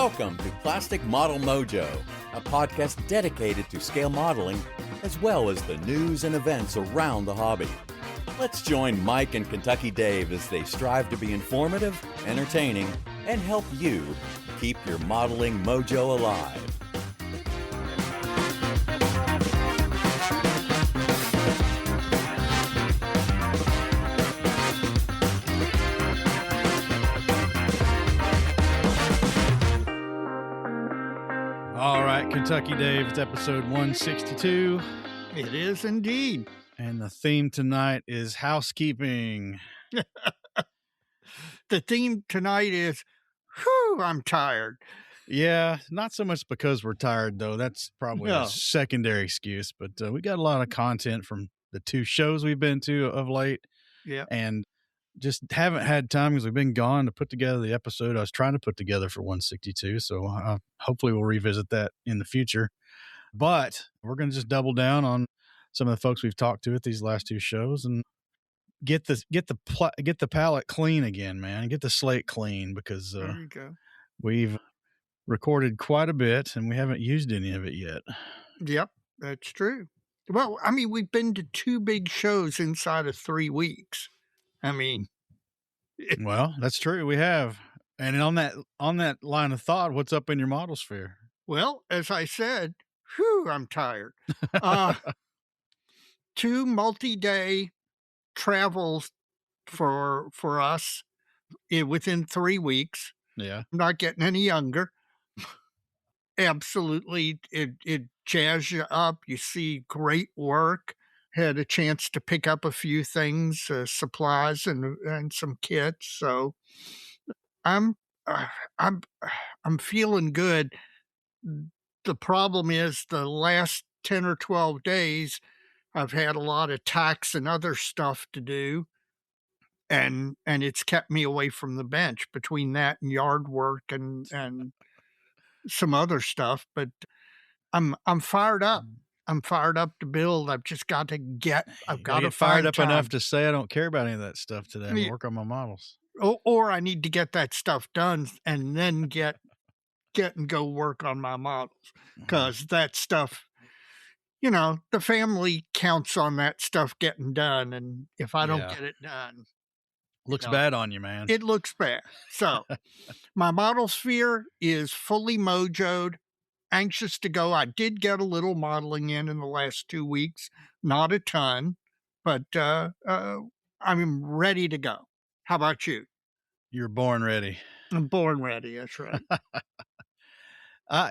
Welcome to Plastic Model Mojo, a podcast dedicated to scale modeling, as well as the news and events around the hobby. Let's join Mike and Kentucky Dave as they strive to be informative, entertaining, and help you keep your modeling mojo alive. All right, Kentucky Dave, it's episode 162. It is indeed. And the theme tonight is housekeeping. The theme tonight is, whew, I'm tired. Yeah, not so much because we're tired, though. That's probably a secondary excuse. But we got a lot of content from the two shows we've been to of late. Yeah. And just haven't had time because we've been gone to put together the episode I was trying to put together for 162. So hopefully we'll revisit that in the future. But we're going to just double down on some of the folks we've talked to at these last two shows and get the palette clean again, man. Get the slate clean because there you go. We've recorded quite a bit and we haven't used any of it yet. Yep, that's true. Well, I mean, we've been to two big shows inside of 3 weeks. I mean, well, that's true. We have. And on that line of thought, what's up in your model sphere? Well, as I said, whew, I'm tired. 2 multi-day travels for us within 3 weeks. Yeah. I'm not getting any younger. Absolutely. It jazz you up. You see great work. Had a chance to pick up a few things, supplies and some kits. So I'm feeling good. The problem is the last 10 or 12 days, I've had a lot of tax and other stuff to do. And it's kept me away from the bench between that and yard work and some other stuff. But I'm fired up. I'm fired up to build. I've just got to I've got to fired up enough to say I don't care about any of that stuff today. I'm work on my models. Or I need to get that stuff done and then get and go work on my models. Because that stuff, the family counts on that stuff getting done. And if I don't get it done, looks bad on you, man. It looks bad. So my model sphere is fully mojoed. Anxious to go. I did get a little modeling in the last 2 weeks, not a ton, but I'm ready to go. How about you? You're born ready. I'm born ready. That's right.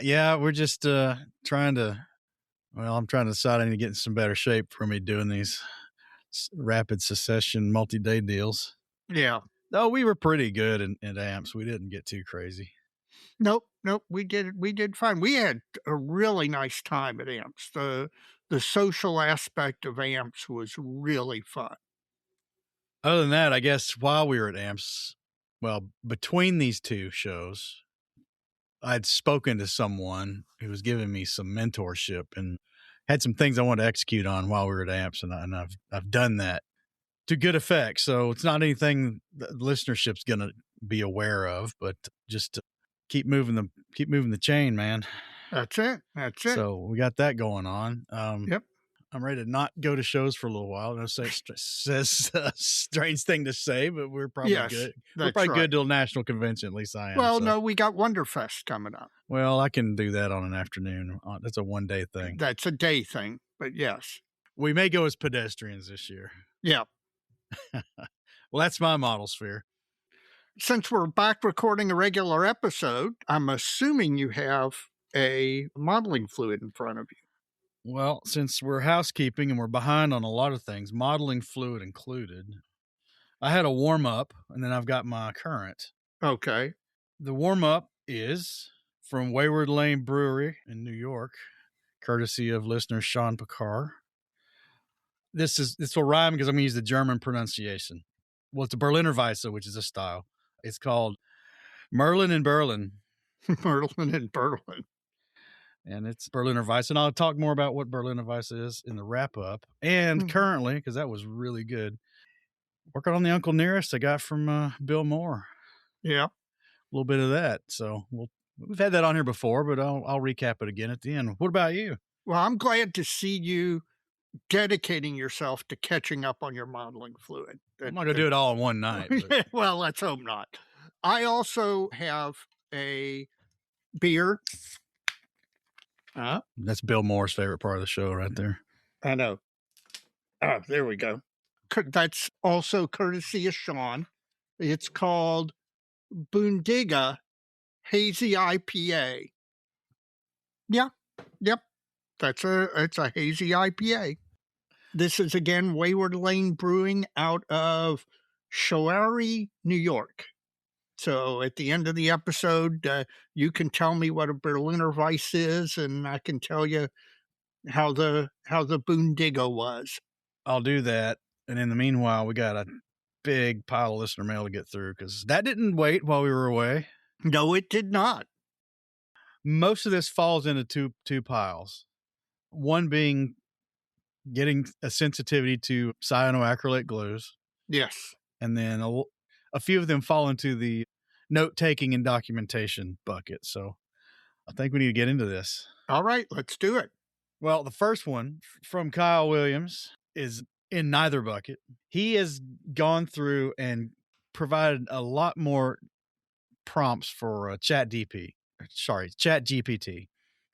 Yeah, we're just trying to decide I need to get in some better shape for me doing these rapid succession multi-day deals. Yeah. No, we were pretty good in amps. We didn't get too crazy. Nope. We did fine. We had a really nice time at amps. The social aspect of amps was really fun. Other than that, I guess while we were at amps, well, between these two shows, I'd spoken to someone who was giving me some mentorship and had some things I wanted to execute on while we were at amps, and I've done that to good effect. So it's not anything the listenership's going to be aware of, but just keep moving the chain, man. That's it. So we got that going on. Yep. I'm ready to not go to shows for a little while. I say says a strange thing to say, but we're probably good. We're probably good till national convention. At least I am. Well, no, we got Wonderfest coming up. Well, I can do that on an afternoon. That's a 1 day thing. That's a day thing, but yes. We may go as pedestrians this year. Yeah. Well, that's my model sphere. Since we're back recording a regular episode, I'm assuming you have a modeling fluid in front of you. Well, since we're housekeeping and we're behind on a lot of things, modeling fluid included, I had a warm-up, and then I've got my current. Okay. The warm-up is from Wayward Lane Brewery in New York, courtesy of listener Sean Picard. This will rhyme because I'm going to use the German pronunciation. Well, it's a Berliner Weisse, which is a style. It's called Merlin in Berlin. Merlin in Berlin. And it's Berliner Weisse. And I'll talk more about what Berliner Weisse is in the wrap-up. And currently, because that was really good, working on the Uncle Nearest I got from Bill Moore. Yeah. A little bit of that. So we'll We've had that on here before, but I'll recap it again at the end. What about you? Well, I'm glad to see you dedicating yourself to catching up on your modeling fluid. I'm not going to do it all in one night. But... Well, let's hope not. I also have a beer. That's Bill Moore's favorite part of the show right there. I know. Oh, there we go. That's also courtesy of Sean. It's called Boondiga Hazy IPA. Yeah. Yep. It's a hazy IPA. This is again Wayward Lane Brewing out of Schoharie, New York. So at the end of the episode, you can tell me what a Berliner Weiss is, and I can tell you how the Boondiga was. I'll do that. And in the meanwhile, we got a big pile of listener mail to get through because that didn't wait while we were away. No, it did not. Most of this falls into two piles. One being getting a sensitivity to cyanoacrylate glues. Yes. And then a few of them fall into the note-taking and documentation bucket. So I think we need to get into this. All right, let's do it. Well, the first one from Kyle Williams is in neither bucket. He has gone through and provided a lot more prompts for ChatGPT.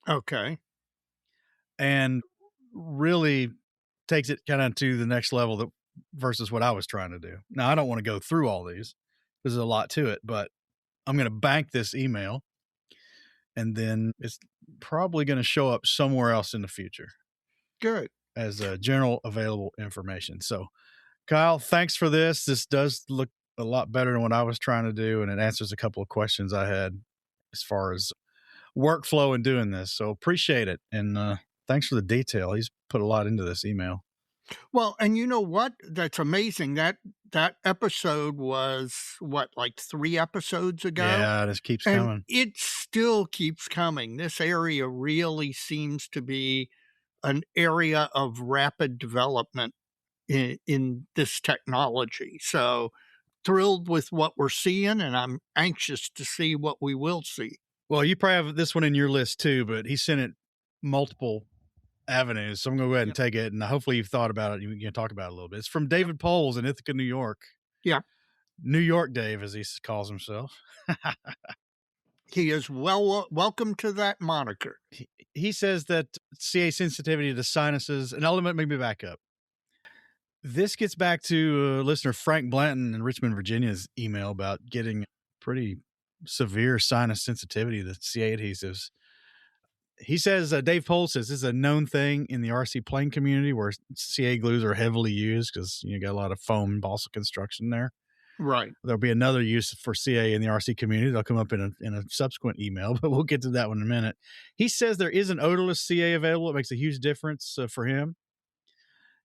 Okay. And really takes it kind of to the next level versus what I was trying to do. Now, I don't want to go through all these. There's a lot to it, but I'm going to bank this email, and then it's probably going to show up somewhere else in the future. Good. As general available information. So, Kyle, thanks for this. This does look a lot better than what I was trying to do, and it answers a couple of questions I had as far as workflow and doing this. So appreciate it. And thanks for the detail. He's put a lot into this email. Well, and you know what? That's amazing. That episode was like 3 episodes ago? Yeah, this keeps coming. It still keeps coming. This area really seems to be an area of rapid development in this technology. So thrilled with what we're seeing, and I'm anxious to see what we will see. Well, you probably have this one in your list too, but he sent it multiple avenues. So I'm going to go ahead and take it, and hopefully you've thought about it. You can talk about it a little bit. It's from David Poles in Ithaca, New York. Yeah. New York Dave, as he calls himself. He is welcome to that moniker. He says that CA sensitivity to sinuses, and let me back up. This gets back to listener Frank Blanton in Richmond, Virginia's email about getting pretty severe sinus sensitivity to CA adhesives. He says, Dave Poles says, this is a known thing in the RC plane community where CA glues are heavily used because you got a lot of foam and balsa construction there. Right. There'll be another use for CA in the RC community. They'll come up in a subsequent email, but we'll get to that one in a minute. He says there is an odorless CA available. It makes a huge difference for him.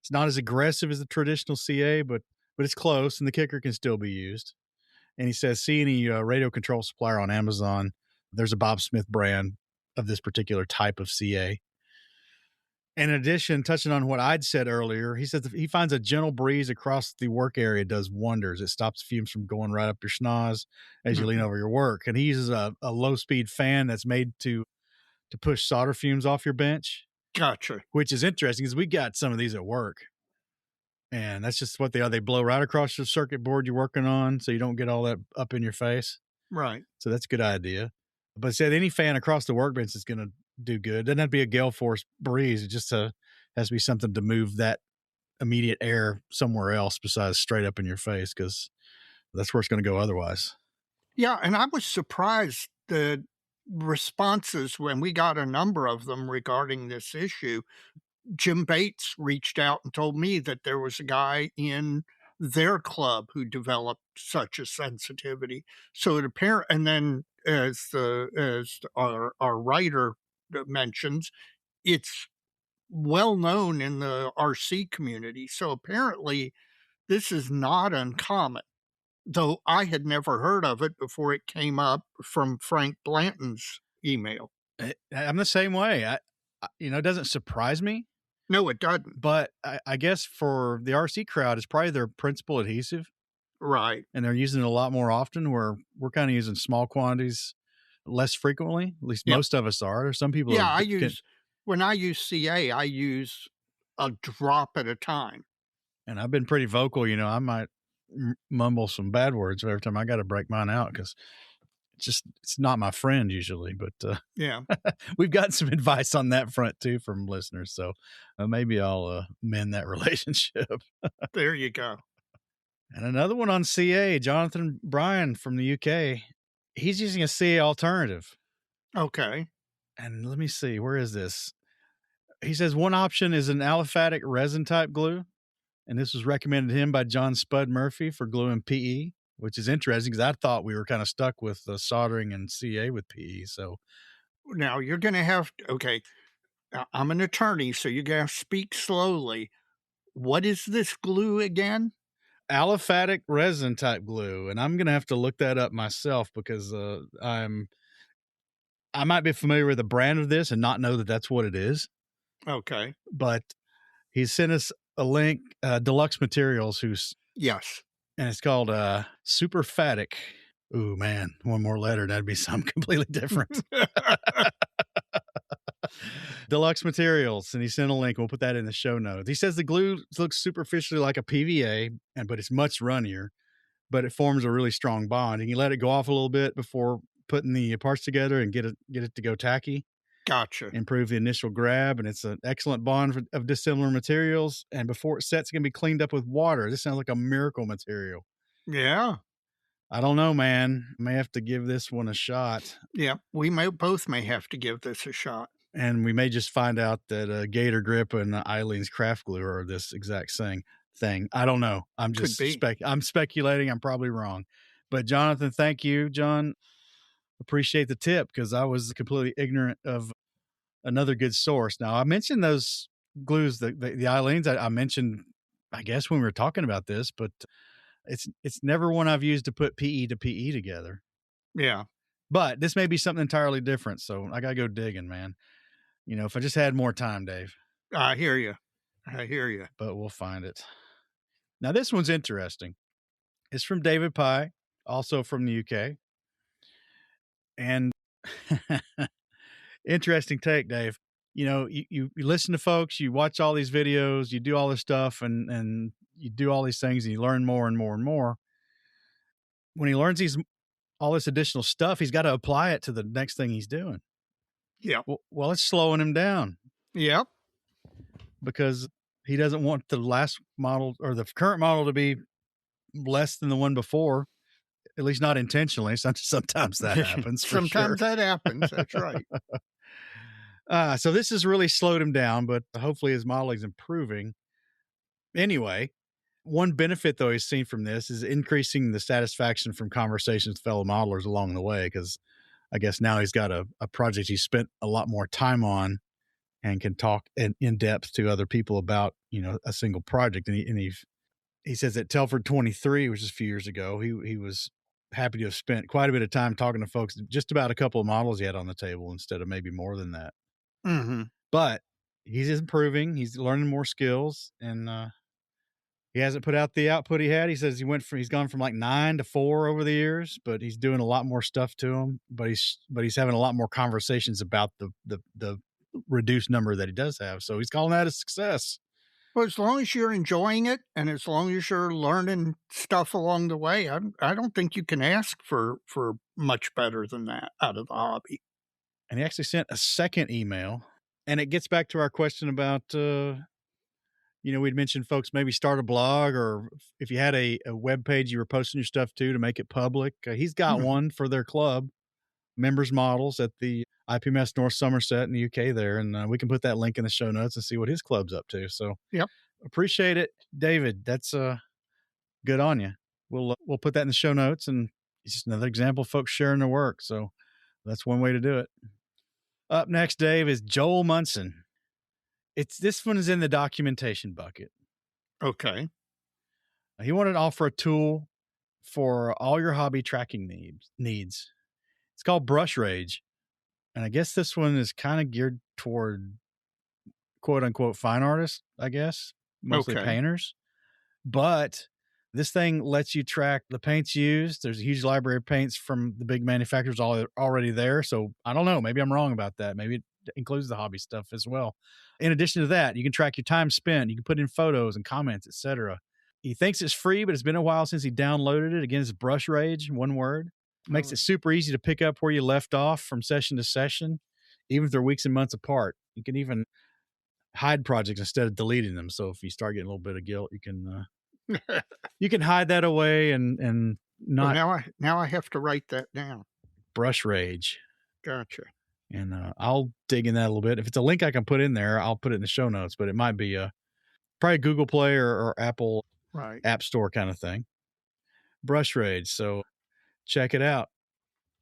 It's not as aggressive as the traditional CA, but it's close, and the kicker can still be used. And he says, see any radio control supplier on Amazon. There's a Bob Smith brand of this particular type of CA. In addition, touching on what I'd said earlier, he says he finds a gentle breeze across the work area does wonders. It stops fumes from going right up your schnoz as you lean over your work. And he uses a low-speed fan that's made to push solder fumes off your bench. Gotcha. Which is interesting because we got some of these at work. And that's just what they are. They blow right across your circuit board you're working on so you don't get all that up in your face. Right. So that's a good idea. But said any fan across the workbench is going to do good. It doesn't have to be a gale force breeze. It just has to be something to move that immediate air somewhere else besides straight up in your face, because that's where it's going to go otherwise. Yeah, and I was surprised the responses when we got a number of them regarding this issue. Jim Bates reached out and told me that there was a guy in their club who developed such a sensitivity. So it appeared, and then as our writer mentions, it's well known in the RC community. So apparently this is not uncommon, though I had never heard of it before it came up from Frank Blanton's email. I'm the same way. It doesn't surprise me. No, it doesn't. But I guess for the RC crowd, it's probably their principal adhesive. Right. And they're using it a lot more often, where we're kind of using small quantities less frequently. At least Yep. most of us are. There's some people. Yeah, that when I use CA, I use a drop at a time. and I've been pretty vocal. I might mumble some bad words every time I got to break mine out because it's not my friend usually. But Yeah. we've gotten some advice on that front too from listeners. So maybe I'll mend that relationship. There you go. And another one on CA, Jonathan Bryan from the UK. He's using a CA alternative. Okay. And let me see, where is this? He says one option is an aliphatic resin type glue. And this was recommended to him by John Spud Murphy for gluing PE, which is interesting because I thought we were kind of stuck with soldering and CA with PE. So Now you're going to have, okay, I'm an attorney, so you're going to speak slowly. What is this glue again? aliphatic resin type glue. And I'm going to have to look that up myself because I might be familiar with the brand of this and not know that that's what it is. Okay. But he sent us a link, Deluxe Materials, Yes. and it's called Superphatic. Ooh, man, one more letter, that'd be something completely different. Deluxe Materials, and he sent a link. We'll put that in the show notes. He says the glue looks superficially like a PVA, but it's much runnier, but it forms a really strong bond. And you let it go off a little bit before putting the parts together and get it to go tacky. Gotcha. Improve the initial grab, and it's an excellent bond of dissimilar materials. And before it sets, it can be cleaned up with water. This sounds like a miracle material. Yeah. I don't know, man. May have to give this one a shot. Yeah. We both may have to give this a shot. And we may just find out that Gator Grip and Eileen's Craft Glue are this exact same thing. I don't know. I'm just I'm speculating. I'm probably wrong. But Jonathan, thank you, John. Appreciate the tip because I was completely ignorant of another good source. Now, I mentioned those glues, the Eileen's. I mentioned, I guess, when we were talking about this, but it's never one I've used to put PE to PE together. Yeah. But this may be something entirely different. So I got to go digging, man. If I just had more time, Dave. I hear you. But we'll find it. Now, this one's interesting. It's from David Pye, also from the UK. And interesting take, Dave. You listen to folks, you watch all these videos, you do all this stuff, and you do all these things, and you learn more and more and more. When he learns all this additional stuff, he's got to apply it to the next thing he's doing. Yeah. Well, it's slowing him down. Yep. Because he doesn't want the last model or the current model to be less than the one before, at least not intentionally. Sometimes that happens. Sometimes that happens. That's right. So this has really slowed him down, but hopefully his modeling is improving. Anyway, one benefit, though, he's seen from this is increasing the satisfaction from conversations with fellow modelers along the way, because I guess now he's got a project he spent a lot more time on and can talk in depth to other people about, a single project. And he says at Telford 23, which is a few years ago, he was happy to have spent quite a bit of time talking to folks just about a couple of models he had on the table instead of maybe more than that. Mm-hmm. But he's improving. He's learning more skills, and he hasn't put out the output he had. He says he's gone from like 9 to 4 over the years, but he's doing a lot more stuff to him. But he's having a lot more conversations about the reduced number that he does have. So he's calling that a success. Well, as long as you're enjoying it and as long as you're learning stuff along the way, I don't think you can ask for much better than that out of the hobby. And he actually sent a second email, and it gets back to our question about, we'd mentioned folks maybe start a blog, or if you had a web page you were posting your stuff to make it public. He's got one for their club, members models at the IPMS North Somerset in the UK there. And we can put that link in the show notes and see what his club's up to. So yep. Appreciate it, David. That's good on you. We'll put that in the show notes, and it's just another example of folks sharing their work. So that's one way to do it. Up next, Dave, is Joel Munson. This one is in the documentation bucket. Okay. He wanted to offer a tool for all your hobby tracking needs. It's called Brush Rage. And I guess this one is kind of geared toward quote unquote fine artists, I guess, mostly painters. But This thing lets you track the paints used. There's a huge library of paints from the big manufacturers already there. So I don't know. Maybe I'm wrong about that. Maybe it includes the hobby stuff as well. In addition to that, you can track your time spent. You can put in photos and comments, etc. He thinks it's free, but it's been a while since he downloaded it. Again, it's Brush Rage, one word. Makes it super easy to pick up where you left off from session to session, even if they're weeks and months apart. You can even hide projects instead of deleting them. So if you start getting a little bit of guilt, you can you can hide that away and not. Well, now I have to write that down. Brush Rage. Gotcha. And I'll dig in that a little bit. If it's a link I can put in there, I'll put it in the show notes. But it might be probably Google Play or Apple App Store kind of thing. Brush Rage. So check it out.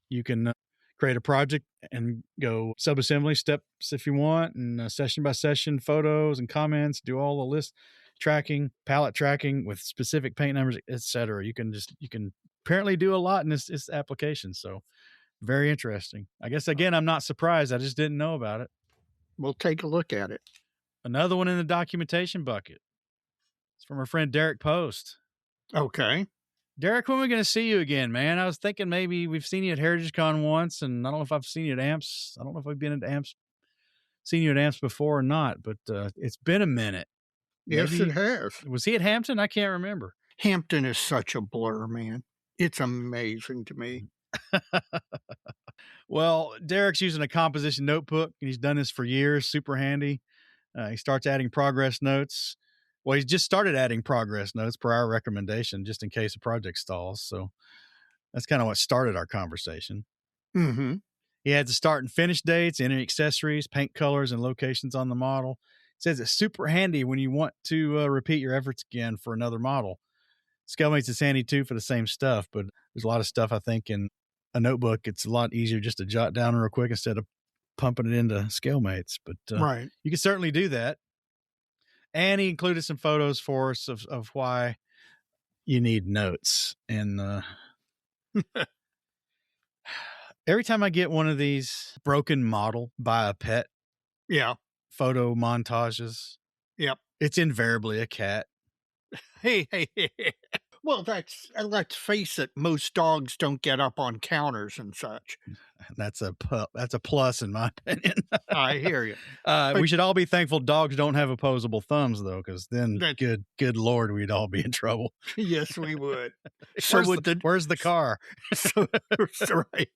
You can create a project and go subassembly steps if you want, and session by session photos and comments, do all the list tracking, palette tracking with specific paint numbers, etc. You can apparently do a lot in this application. So very interesting. I guess, again, I'm not surprised. I just didn't know about it. We'll take a look at it. Another one in the documentation bucket. It's from our friend Derek Post. Okay. Derek, when are we going to see you again, man? I was thinking maybe we've seen you at Heritage Con once, and I don't know if I've seen you at Amps. I don't know if I've been at Amps, seen you at Amps before or not, but it's been a minute. Yes, Maybe, it has. Was he at Hampton? I can't remember. Hampton is such a blur, man. It's amazing to me. Well, Derek's using a composition notebook, and he's done this for years. Super handy. He starts adding progress notes. Well, he's just started adding progress notes per our recommendation, just in case a project stalls. So that's kind of what started our conversation. Mm-hmm. He adds the start and finish dates, any accessories, paint colors, and locations on the model. Says it's super handy when you want to repeat your efforts again for another model. Scalemates is handy too for the same stuff, but there's a lot of stuff, I think, in a notebook. It's a lot easier just to jot down real quick instead of pumping it into Scalemates. But you can certainly do that. And he included some photos for us of why you need notes. And every time I get one of these broken model by a pet, photo montages, it's invariably a cat. Hey. Well, let's face it, most dogs don't get up on counters and such. That's a plus in my opinion. I hear you. We should all be thankful dogs don't have opposable thumbs, though, because then, good Lord, we'd all be in trouble. Yes, we would. Where's the car? Right.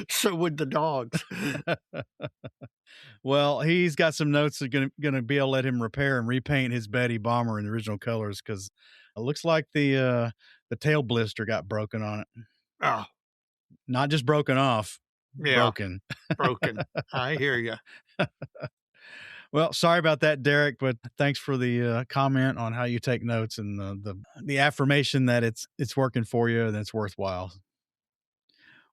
So would the dogs. Well, he's got some notes that are going to be able to let him repair and repaint his Betty Bomber in the original colors, because it looks like the tail blister got broken on it. Oh. Not just broken off, broken. Broken. I hear you. Well, sorry about that, Derek, but thanks for the comment on how you take notes and the affirmation that it's working for you and it's worthwhile.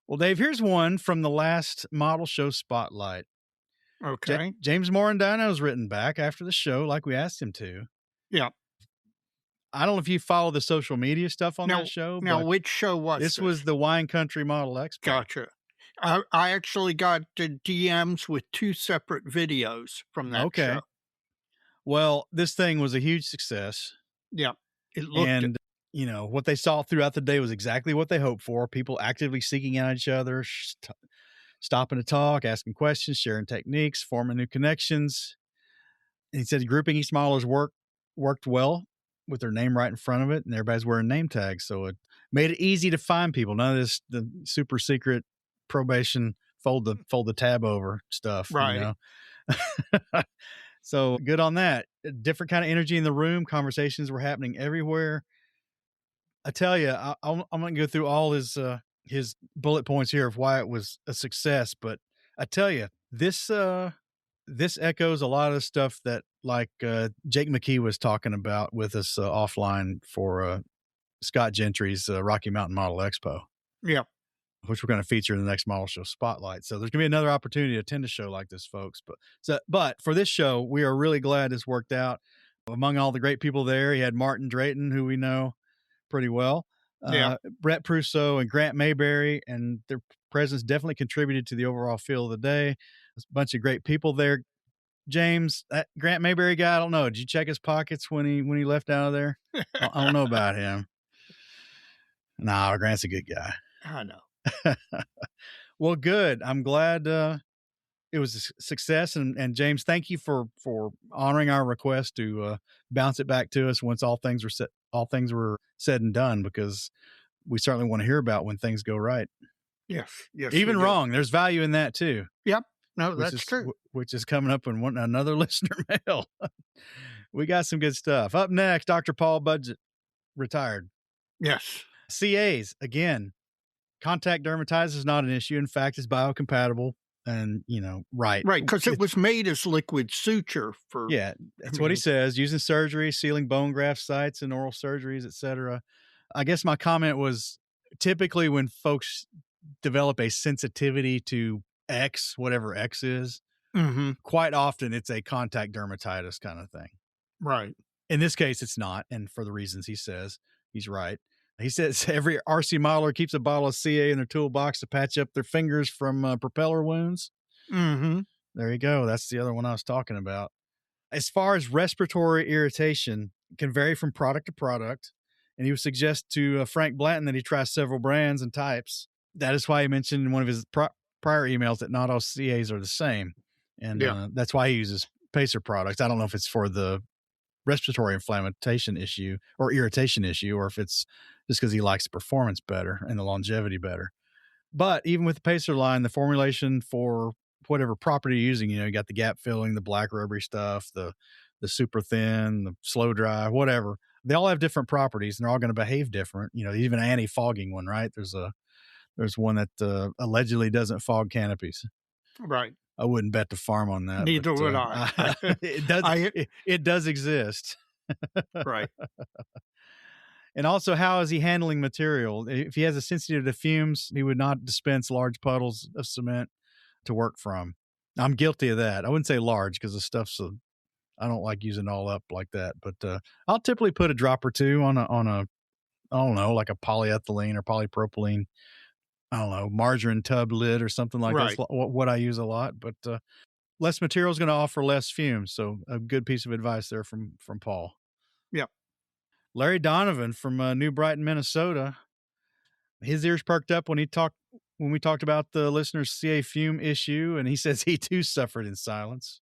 Well, Dave, here's one from the last model show spotlight. Okay. James Morandino's written back after the show like we asked him to. Yeah. I don't know if you follow the social media stuff on that show. Now, which show was this? This was the Wine Country Model Expo. Gotcha. I actually got the DMs with 2 separate videos from that show. Well, this thing was a huge success. Yeah. It looked what they saw throughout the day was exactly what they hoped for. People actively seeking out each other, stopping to talk, asking questions, sharing techniques, forming new connections. And he said grouping each model's worked well with their name right in front of it, and everybody's wearing name tags. So it made it easy to find people. None of this, the super secret probation, fold the tab over stuff. Right. So good on that. Different kind of energy in the room. Conversations were happening everywhere. I tell you, I'm going to go through all his bullet points here of why it was a success. But I tell you, this echoes a lot of stuff that Jake McKee was talking about with us offline for Scott Gentry's Rocky Mountain Model Expo. Yeah. Which we're going to feature in the next model show spotlight. So there's going to be another opportunity to attend a show like this, folks. But for this show, we are really glad this worked out. Among all the great people there, he had Martin Drayton, who we know pretty well. Brett Prusso and Grant Mayberry, and their presence definitely contributed to the overall feel of the day. There's a bunch of great people there. James, that Grant Mayberry guy, I don't know. Did you check his pockets when he left out of there? I don't know about him. Nah, Grant's a good guy. I know. Well, good. I'm glad it was a success. And James, thank you for honoring our request to bounce it back to us once all things were said and done, because we certainly want to hear about when things go right. Yes. Even wrong. There's value in that too. Yep. No, that's true. Which is coming up in another listener mail. We got some good stuff. Up next, Dr. Paul Budget, retired. Yes. CAs, again, contact dermatitis is not an issue. In fact, it's biocompatible and, right. Right, because it was made as liquid suture for... Yeah, that's what he says, using surgery, sealing bone graft sites and oral surgeries, etc. I guess my comment was, typically when folks develop a sensitivity to X, whatever X is, quite often it's a contact dermatitis kind of thing. Right. In this case, it's not. And for the reasons he says, he's right. He says every RC modeler keeps a bottle of CA in their toolbox to patch up their fingers from propeller wounds. There you go. That's the other one I was talking about. As far as respiratory irritation, it can vary from product to product. And he would suggest to Frank Blanton that he try several brands and types. That is why he mentioned in one of his prior emails that not all CAs are the same. And that's why he uses Pacer products. I don't know if it's for the respiratory inflammation issue or irritation issue, or if it's just because he likes the performance better and the longevity better. But even with the Pacer line, the formulation for whatever property you're using, you got the gap filling, the black rubbery stuff, the super thin, the slow dry, whatever. They all have different properties and they're all going to behave different. Even an anti-fogging one, right? There's one that allegedly doesn't fog canopies. Right. I wouldn't bet the farm on that. Neither would I. It does exist. Right. And also, how is he handling material? If he has a sensitive to fumes, he would not dispense large puddles of cement to work from. I'm guilty of that. I wouldn't say large because the stuff's I don't like using it all up like that. But I'll typically put a drop or two on a I don't know, like a polyethylene or polypropylene, I don't know, margarine tub lid or something like that. That's what I use a lot. But less material is going to offer less fumes. So a good piece of advice there from Paul. Yep. Larry Donovan from New Brighton, Minnesota. His ears perked up when we talked about the listener's CA fume issue, and he says he too suffered in silence.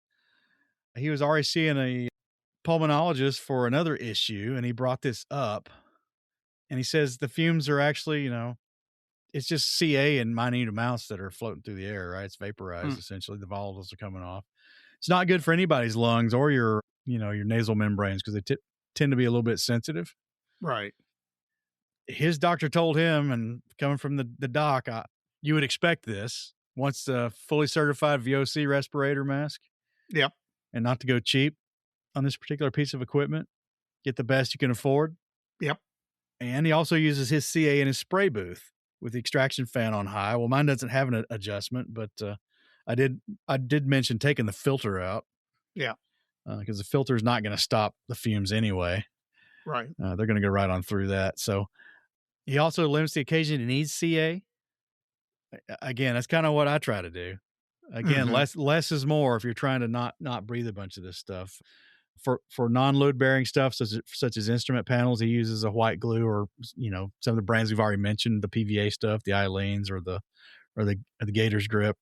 He was already seeing a pulmonologist for another issue, and he brought this up. And he says the fumes are actually, it's just CA and minute amounts that are floating through the air, right? It's vaporized, essentially. The volatiles are coming off. It's not good for anybody's lungs or your nasal membranes because they tend to be a little bit sensitive. Right. His doctor told him, and coming from the doc, you would expect this, wants a fully certified VOC respirator mask. Yep. And not to go cheap on this particular piece of equipment. Get the best you can afford. Yep. And he also uses his CA in his spray booth with the extraction fan on high. Well, mine doesn't have an adjustment, but I did mention taking the filter out. Yeah. Because the filter is not going to stop the fumes anyway. Right. They're going to go right on through that. So he also limits the occasion he needs CA. Again, that's kind of what I try to do. Again, less is more if you're trying to not breathe a bunch of this stuff. For non-load bearing stuff, such as instrument panels, he uses a white glue, or some of the brands we've already mentioned, the PVA stuff, the Ilenes or the Gators grip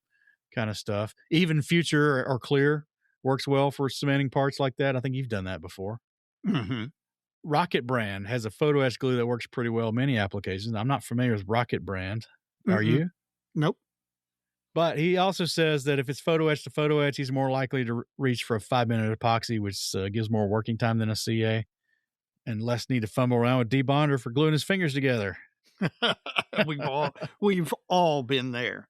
kind of stuff. Even Future or Clear works well for cementing parts like that. I think you've done that before. Rocket brand has a photo-etch glue that works pretty well in many applications. I'm not familiar with Rocket brand. Are you? Nope. But he also says that if it's photo-etch to photo-etch, he's more likely to reach for a 5-minute epoxy, which gives more working time than a CA, and less need to fumble around with debonder for gluing his fingers together. We've all been there.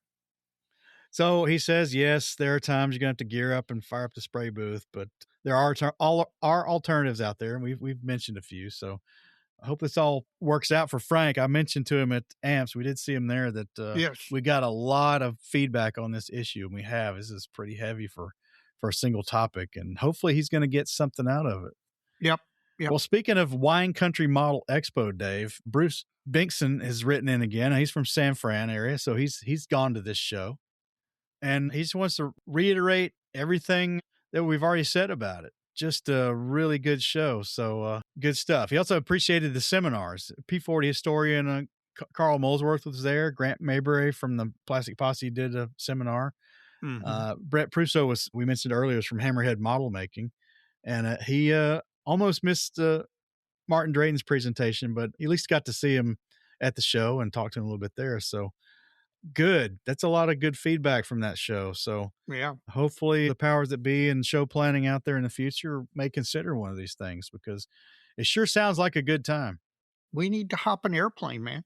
So he says, yes, there are times you're going to have to gear up and fire up the spray booth, but there are alternatives out there, and we've mentioned a few. So I hope this all works out for Frank. I mentioned to him at AMPS, we did see him there, that we got a lot of feedback on this issue, and we have. This is pretty heavy for a single topic, and hopefully he's going to get something out of it. Yep. Well, speaking of Wine Country Model Expo, Dave, Bruce Binkson has written in again. He's from San Fran area, so he's gone to this show, and he just wants to reiterate everything that we've already said about it. Just a really good show. So good stuff. He also appreciated the seminars. P40 historian Carl Molesworth was there. Grant Mayberry from the Plastic Posse did a seminar. Brett Prusso we mentioned earlier, is from Hammerhead Model Making. And he almost missed Martin Drayton's presentation, but at least got to see him at the show and talk to him a little bit there. So good. That's a lot of good feedback from that show. So Yeah. hopefully the powers that be and show planning out there in the future may consider one of these things, because it sure sounds like a good time. We need to hop an airplane, man.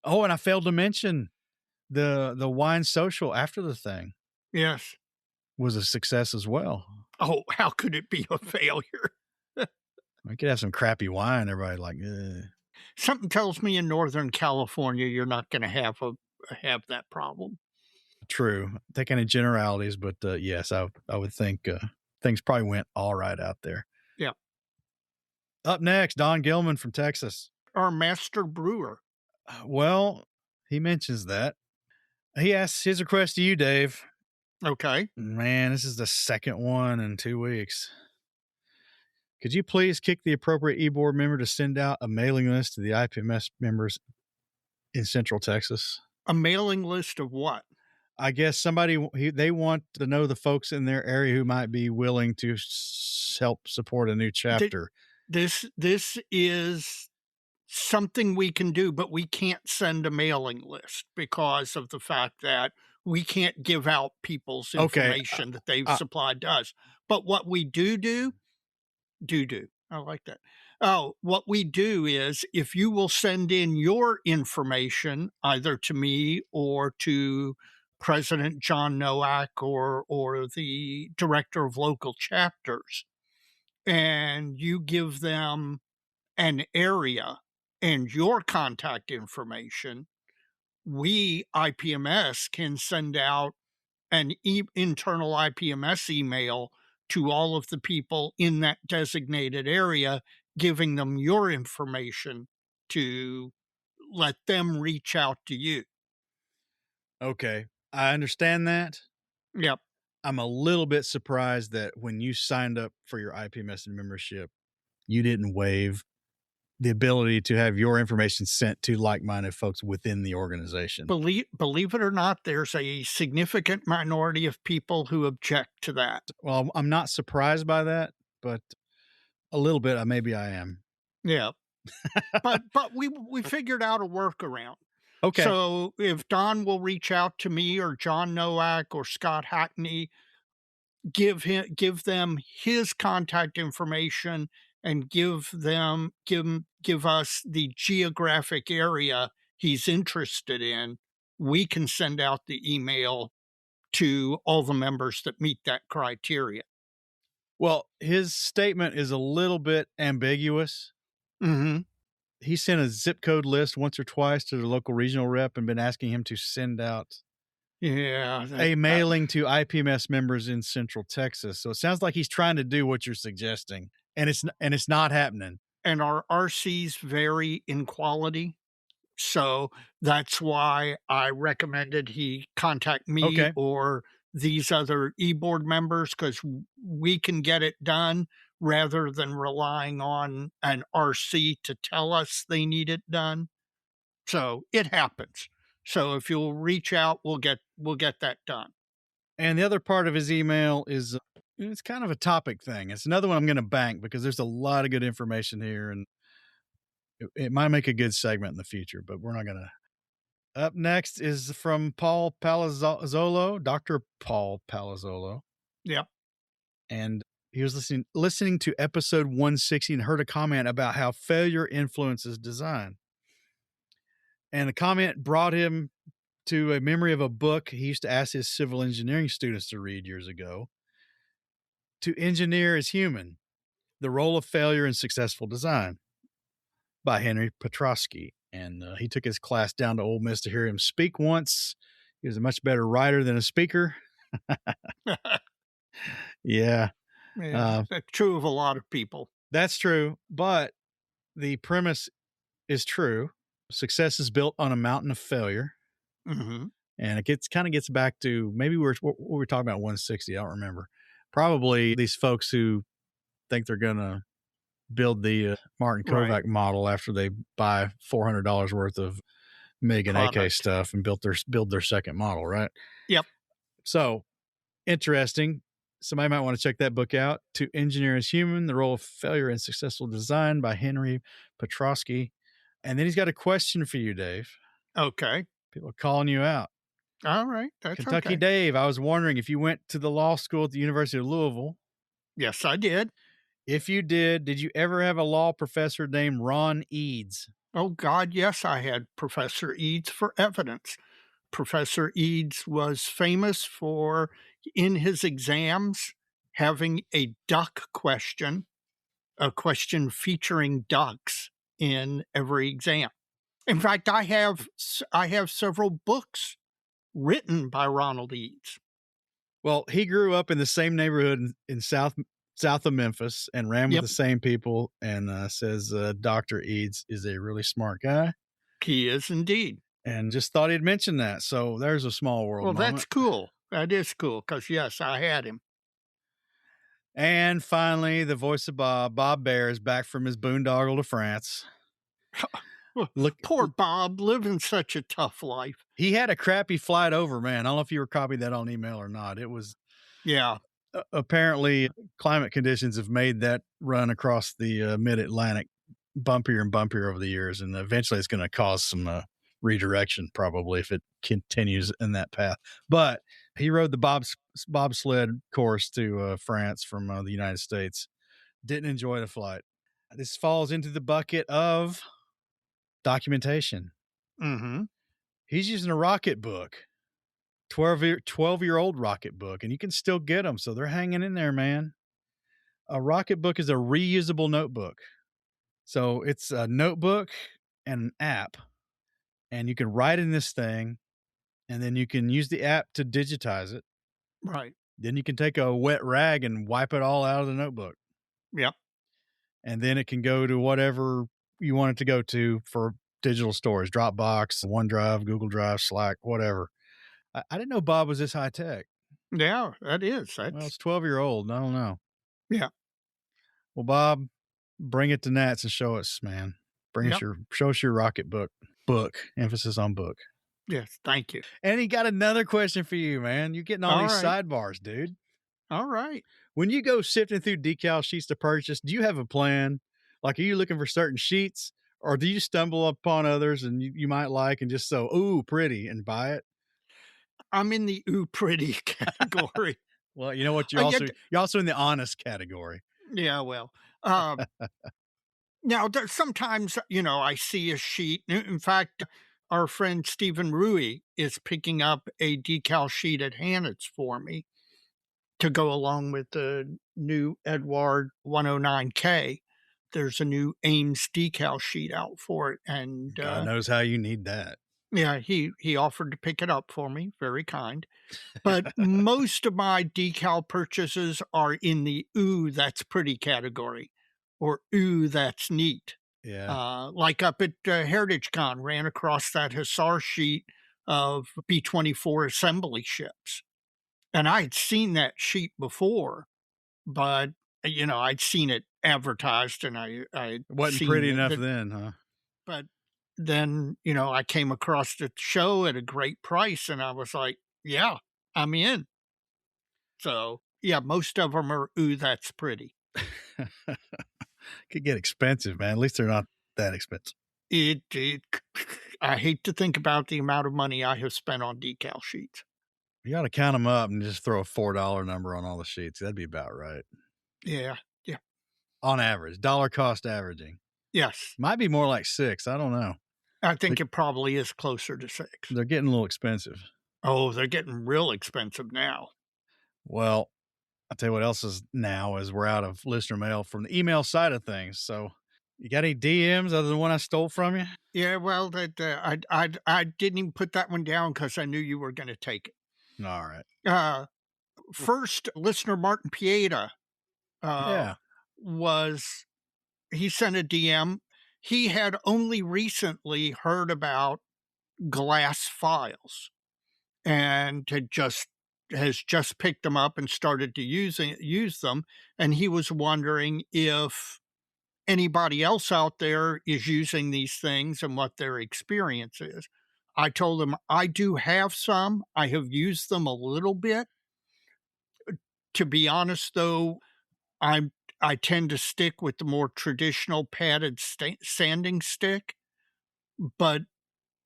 Oh, and I failed to mention the wine social after the thing Yes. was a success as well. Oh, how could it be a failure? We could have some crappy wine. Everybody like, ugh. Something tells me in Northern California, you're not going to have that problem. True. Taking in generalities, but yes, I would think things probably went all right out there. Yeah. Up next, Don Gilman from Texas. Our master brewer. Well, he mentions that. He asks his request to you, Dave. Okay. Man, this is the second one in 2 weeks. Could you please kick the appropriate e-board member to send out a mailing list to the IPMS members in Central Texas? A mailing list of what? I guess they want to know the folks in their area who might be willing to help support a new chapter. This is something we can do, but we can't send a mailing list because of the fact that we can't give out people's information that they've supplied to us. But what we do, I like that. Oh, what we do is, if you will send in your information either to me or to President John Nowak or the director of local chapters, and you give them an area and your contact information, we, IPMS, can send out an internal IPMS email to all of the people in that designated area, giving them your information to let them reach out to you. Okay. I understand that. Yep. I'm a little bit surprised that when you signed up for your IPMS membership, you didn't waive the ability to have your information sent to like-minded folks within the organization. Believe it or not, there's a significant minority of people who object to that. Well, I'm not surprised by that, but a little bit, maybe I am. Yeah. but we figured out a workaround. Okay. So if Don will reach out to me or John Nowak or Scott Hackney, give them his contact information and give us the geographic area he's interested in, we can send out the email to all the members that meet that criteria. Well, his statement is a little bit ambiguous. Mm-hmm. He sent a zip code list once or twice to the local regional rep and been asking him to send out a mailing to IPMS members in Central Texas. So it sounds like he's trying to do what you're suggesting, and it's not happening. And our RCs vary in quality. So that's why I recommended he contact me or these other e-board members, because we can get it done rather than relying on an RC to tell us they need it done. So it happens. So if you'll reach out, we'll get that done. And the other part of his email is, it's kind of a topic thing. It's another one I'm going to bank because there's a lot of good information here, and it might make a good segment in the future, but we're not going to. Up next is from Paul Palazzolo, Dr. Paul Palazzolo. Yep. And he was listening to episode 160 and heard a comment about how failure influences design. And the comment brought him to a memory of a book he used to ask his civil engineering students to read years ago. To Engineer is Human, The Role of Failure in Successful Design, by Henry Petrosky. And he took his class down to Ole Miss to hear him speak once. He was a much better writer than a speaker. Yeah. That's true of a lot of people. That's true. But the premise is true. Success is built on a mountain of failure. Mm-hmm. And it kind of gets back to maybe what we were talking about 160. I don't remember. Probably these folks who think they're going to build the Martin Kovac model after they buy $400 worth of Megan AK product. stuff and build their second model, right? Yep. So interesting. Somebody might want to check that book out. To Engineer is Human: The Role of Failure in Successful Design by Henry Petrosky. And then he's got a question for you, Dave. Okay. People are calling you out. All right. That's Kentucky okay. Dave, I was wondering if you went to the law school at the University of Louisville. Yes, I did. If you did you ever have a law professor named Ron Eads? Oh, God, yes, I had Professor Eads for evidence. Professor Eads was famous for, in his exams, having a duck question, a question featuring ducks in every exam. In fact, I have several books written by Ronald Eads. Well, he grew up in the same neighborhood in south of Memphis and ran with Yep. the same people, and says Dr. Eads is a really smart guy. He is indeed. And just thought he'd mention that. So there's a small world moment. That's cool. That is cool because, yes, I had him. And finally, the voice of Bob Bear, is back from his boondoggle to France. Poor Bob, living such a tough life. He had a crappy flight over, man. I don't know if you were copied that on email or not. It was, yeah. Apparently, climate conditions have made that run across the mid-Atlantic bumpier and bumpier over the years, and eventually it's going to cause some redirection probably if it continues in that path. But he rode the bobsled course to France from the United States. Didn't enjoy the flight. This falls into the bucket of documentation. Mm-hmm. He's using a Rocket book, 12-year-old Rocket book, and you can still get them. So they're hanging in there, man. A Rocket book is a reusable notebook. So it's a notebook and an app, and you can write in this thing, and then you can use the app to digitize it. Right. Then you can take a wet rag and wipe it all out of the notebook. Yep. And then it can go to whatever you want it to go to for digital storage, Dropbox, OneDrive, Google Drive, Slack, whatever. I didn't know Bob was this high tech. Yeah, that is. Well, it's 12-year-old. I don't know. Yeah. Well, Bob, bring it to Nats and show us, man. Show us your Rocket book. Emphasis on book. Yes, thank you. And he got another question for you, man. You're getting all these sidebars, dude. All right. When you go sifting through decal sheets to purchase, do you have a plan? Like, are you looking for certain sheets, or do you stumble upon others and you might like and just so, ooh, pretty, and buy it? I'm in the ooh, pretty category. Well, you know what? You're also in the honest category. Yeah, well, now sometimes, I see a sheet. In fact, our friend Stephen Rui is picking up a decal sheet at Hannah's for me to go along with the new Edward 109K. There's a new Ames decal sheet out for it. And God knows how you need that. Yeah, he offered to pick it up for me. Very kind. But most of my decal purchases are in the ooh, that's pretty category, or ooh, that's neat. Yeah. Like up at Heritage Con, ran across that Hussar sheet of B-24 assembly ships. And I'd seen that sheet before, but, I'd seen it advertised and I wasn't pretty enough then, huh? But then, I came across the show at a great price and I was like, yeah, I'm in. So, yeah, most of them are, ooh, that's pretty. Could get expensive, man. At least they're not that expensive. I hate to think about the amount of money I have spent on decal sheets. You got to count them up and just throw a $4 number on all the sheets. That'd be about right. Yeah. Yeah. On average, dollar cost averaging. Yes. Might be more like $6. I don't know. I think it probably is closer to $6. They're getting a little expensive. Oh, they're getting real expensive now. Well, I'll tell you what else is now is we're out of listener mail from the email side of things. So you got any DMs other than the one I stole from you? Yeah, well, I didn't even put that one down because I knew you were going to take it. All right. First, listener Martin Pieta he sent a DM. He had only recently heard about glass files and has just picked them up and started to use them. And he was wondering if anybody else out there is using these things and what their experience is. I told him, I do have some. I have used them a little bit. To be honest, though, I tend to stick with the more traditional padded sanding stick, but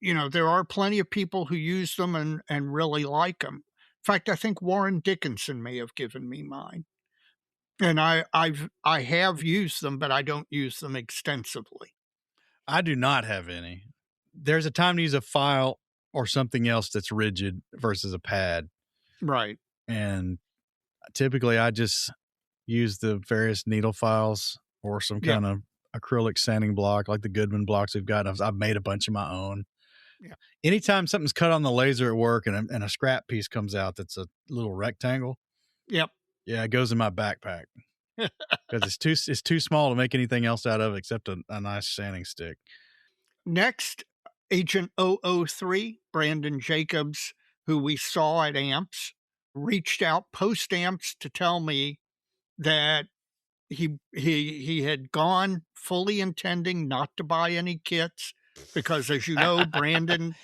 there are plenty of people who use them and really like them. In fact, I think Warren Dickinson may have given me mine, and I have used them, but I don't use them extensively. I do not have any. There's a time to use a file or something else that's rigid versus a pad. Right. And typically I just use the various needle files or some Yeah. kind of acrylic sanding block like the Goodman blocks we've got. I've made a bunch of my own. Yeah. Anytime something's cut on the laser at work and a scrap piece comes out that's a little rectangle, Yep. yeah, it goes in my backpack because it's too small to make anything else out of except a nice sanding stick. Next, Agent 003, Brandon Jacobs, who we saw at AMPS, reached out post AMPS to tell me that he had gone fully intending not to buy any kits because, as you know, Brandon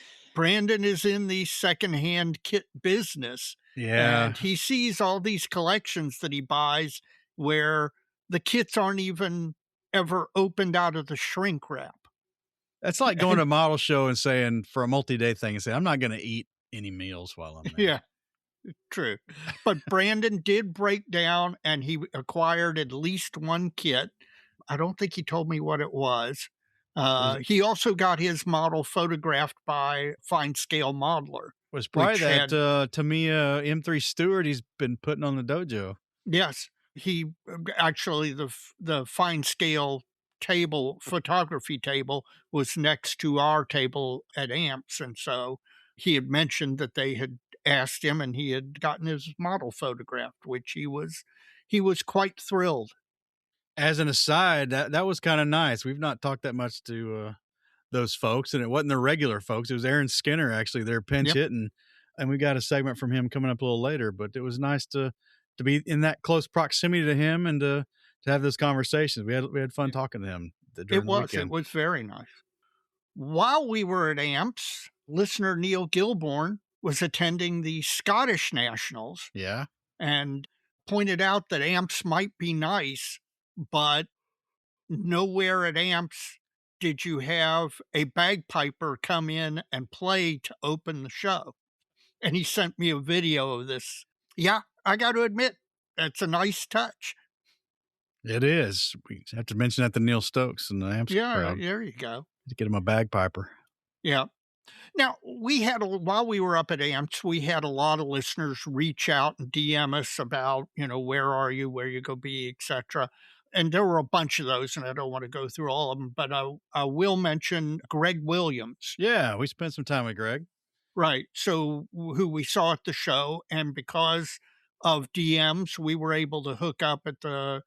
is in the secondhand kit business. Yeah. And he sees all these collections that he buys where the kits aren't even ever opened out of the shrink wrap. That's like going to a model show and saying for a multi-day thing and say, I'm not going to eat any meals while I'm there. Yeah, true. But Brandon did break down and he acquired at least one kit. I don't think he told me what it was. He also got his model photographed by Fine Scale Modeler. It was probably that Tamiya M3 Stewart he's been putting on the dojo. Yes. He actually, the Fine Scale table, photography table, was next to our table at AMPS. And so he had mentioned that they had asked him and he had gotten his model photographed, which he was quite thrilled. As an aside, that was kind of nice. We've not talked that much to those folks, and it wasn't the regular folks. It was Aaron Skinner, actually. They're pinch hitting, and we got a segment from him coming up a little later. But it was nice to be in that close proximity to him and to have those conversations. We had fun talking to him during the weekend. It was very nice. While we were at AMPS, listener Neil Gilborn was attending the Scottish Nationals. Yeah. And pointed out that AMPS might be nice, but nowhere at AMPS did you have a bagpiper come in and play to open the show. And he sent me a video of this. Yeah, I got to admit, that's a nice touch. It is. We have to mention that to Neil Stokes and the AMPS crowd. Yeah, there you go. To get him a bagpiper. Yeah. Now, while we were up at AMPS, we had a lot of listeners reach out and DM us about, where are you, where you go be, etc. And there were a bunch of those, and I don't want to go through all of them, but I will mention Greg Williams. Yeah, we spent some time with Greg. Right. So who we saw at the show, and because of DMs, we were able to hook up at the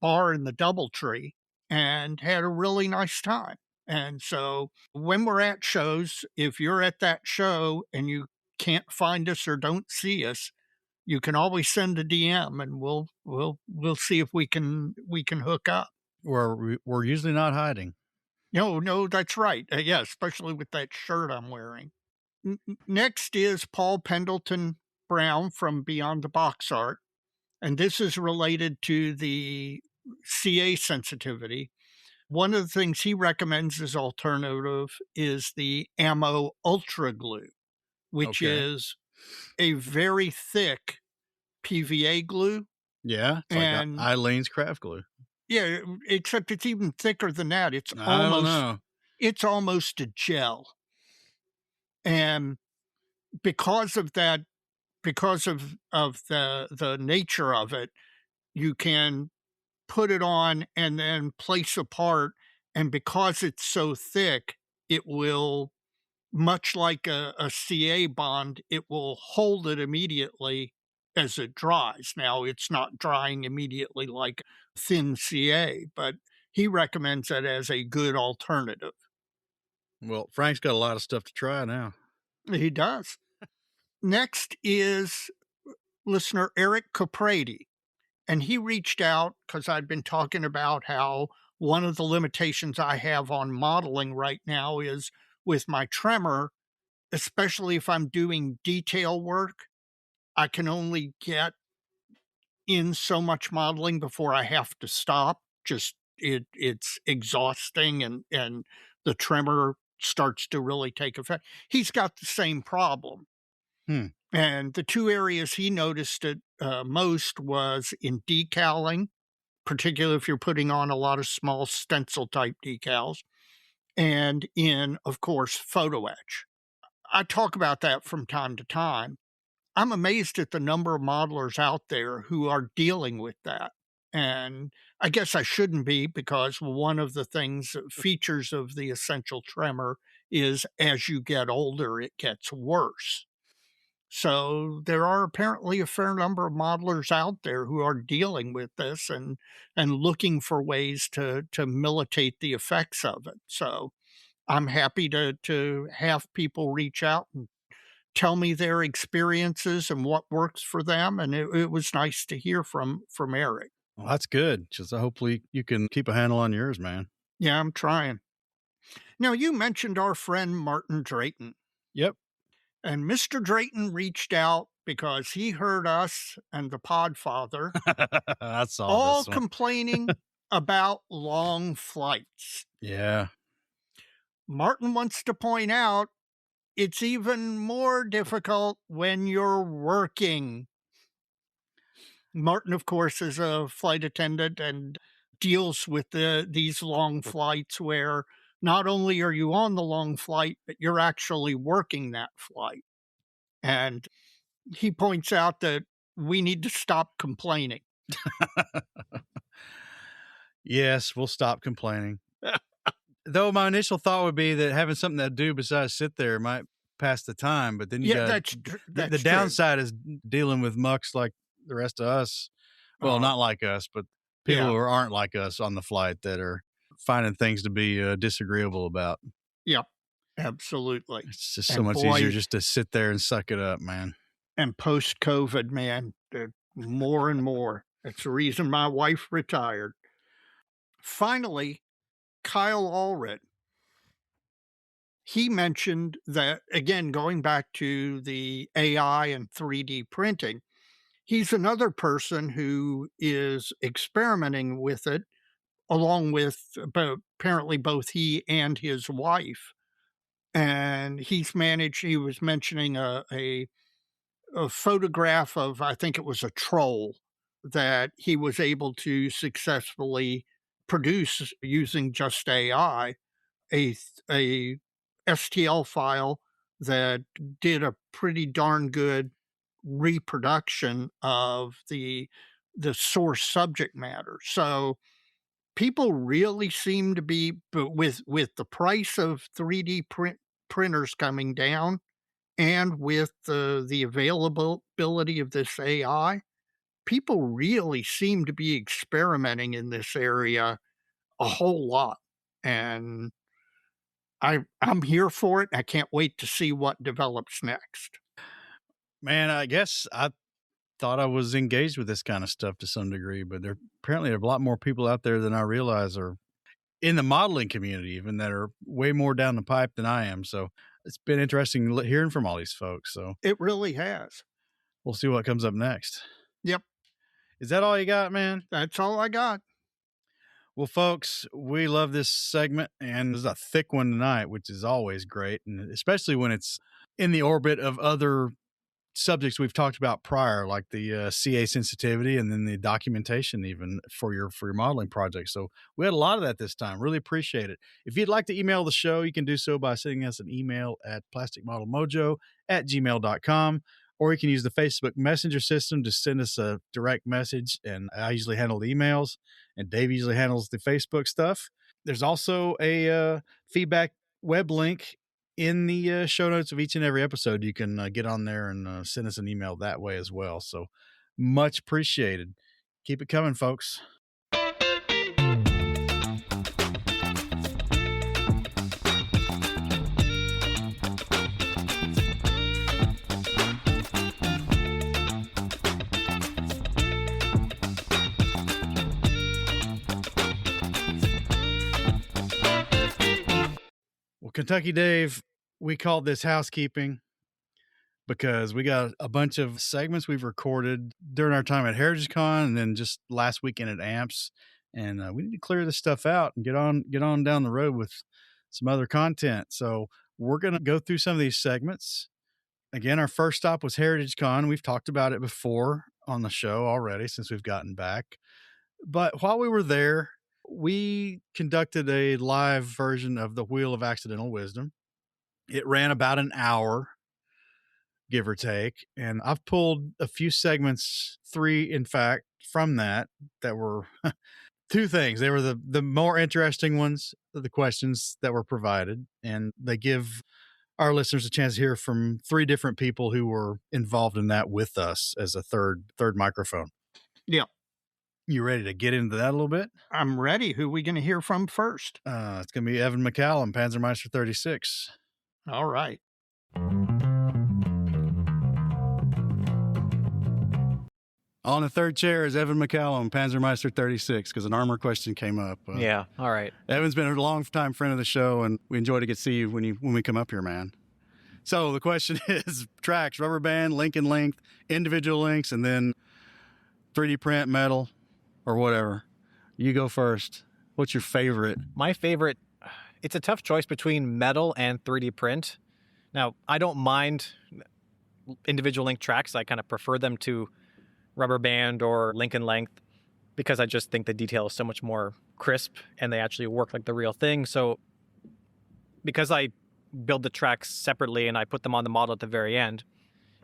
bar in the Doubletree and had a really nice time. And so when we're at shows, if you're at that show and you can't find us or don't see us, you can always send a DM and we'll see if we can hook up. We're usually not hiding. No, that's right. Yeah, especially with that shirt I'm wearing. Next is Paul Pendleton Brown from Beyond the Box Art. And this is related to the CA sensitivity. One of the things he recommends as alternative is the Ammo Ultra Glue, which is a very thick PVA glue. Yeah, it's like Eileen's craft glue. Yeah, except it's even thicker than that. It's almost a gel. And because of that, because of the nature of it, you can put it on and then place apart. And because it's so thick, it will, much like a CA bond, it will hold it immediately as it dries. Now, it's not drying immediately like thin CA, but he recommends it as a good alternative. Well, Frank's got a lot of stuff to try now. He does. Next is listener Eric Caprati. And he reached out because I'd been talking about how one of the limitations I have on modeling right now is with my tremor, especially if I'm doing detail work, I can only get in so much modeling before I have to stop. Just it's exhausting, and the tremor starts to really take effect. He's got the same problem. Hmm. And the two areas he noticed it most was in decaling, particularly if you're putting on a lot of small stencil type decals, and in, of course, photo etch. I talk about that from time to time. I'm amazed at the number of modelers out there who are dealing with that. And I guess I shouldn't be, because one of the features of the essential tremor is as you get older, it gets worse. So there are apparently a fair number of modelers out there who are dealing with this and looking for ways to militate the effects of it. So I'm happy to have people reach out and tell me their experiences and what works for them. And it was nice to hear from Eric. Well, that's good. Just hopefully you can keep a handle on yours, man. Yeah, I'm trying. Now, you mentioned our friend Martin Drayton. Yep. And Mr. Drayton reached out because he heard us and the Podfather I saw all this one. complaining about long flights. Yeah. Martin wants to point out it's even more difficult when you're working. Martin, of course, is a flight attendant and deals with these long flights where not only are you on the long flight, but you're actually working that flight. And he points out that we need to stop complaining. Yes, we'll stop complaining. Though my initial thought would be that having something to do besides sit there might pass the time, but then you got the downside is dealing with mucks like the rest of us. Well, not like us, but people who aren't like us on the flight that are finding things to be disagreeable about. Yep, absolutely. It's just so much easier just to sit there and suck it up, man. And post-COVID, man, more and more. That's the reason my wife retired. Finally, Kyle Allred. He mentioned that, again, going back to the AI and 3D printing, he's another person who is experimenting with it, along with apparently both he and his wife. And he was mentioning a photograph of, I think it was a troll, that he was able to successfully produce using just AI, a STL file that did a pretty darn good reproduction of the source subject matter. So people really seem to be, but with the price of 3D printers coming down, and with the availability of this AI, people really seem to be experimenting in this area a whole lot. And I'm here for it. I can't wait to see what develops next. Man, I guess I thought I was engaged with this kind of stuff to some degree, but there apparently are a lot more people out there than I realize are in the modeling community, even, that are way more down the pipe than I am. So it's been interesting hearing from all these folks. So it really has. We'll see what comes up next. Yep. Is that all you got, man? That's all I got. Well, folks, we love this segment, and there's a thick one tonight, which is always great, and especially when it's in the orbit of other subjects we've talked about prior, like the CA sensitivity and then the documentation even for your modeling project. So we had a lot of that this time. Really appreciate it. If you'd like to email the show, you can do so by sending us an email at plasticmodelmojo@gmail.com, or you can use the Facebook Messenger system to send us a direct message, and I usually handle the emails, and Dave usually handles the Facebook stuff. There's also a feedback web link in the show notes of each and every episode. You can get on there and send us an email that way as well. So much appreciated. Keep it coming, folks. Well, Kentucky Dave, we called this housekeeping because we got a bunch of segments we've recorded during our time at Heritage Con and then just last weekend at AMPS. And we need to clear this stuff out and get on down the road with some other content. So we're going to go through some of these segments. Again, our first stop was Heritage Con. We've talked about it before on the show already since we've gotten back. But while we were there, we conducted a live version of the Wheel of Accidental Wisdom. It ran about an hour, give or take. And I've pulled a few segments, 3, in fact, from that were two things. They were the more interesting ones, the questions that were provided, and they give our listeners a chance to hear from 3 different people who were involved in that with us as a third microphone. Yeah. You ready to get into that a little bit? I'm ready. Who are we going to hear from first? It's going to be Evan McCallum, Panzermeister 36. All right. On the third chair is Evan McCallum, Panzermeister 36, because an armor question came up. Yeah, all right. Evan's been a long-time friend of the show, and we enjoy to get to see you when we come up here, man. So the question is tracks, rubber band, link and length, individual links, and then 3D print, metal, or whatever. You go first. What's your favorite? My favorite, it's a tough choice between metal and 3D print. Now, I don't mind individual link tracks. I kind of prefer them to rubber band or link and length because I just think the detail is so much more crisp and they actually work like the real thing. So because I build the tracks separately and I put them on the model at the very end,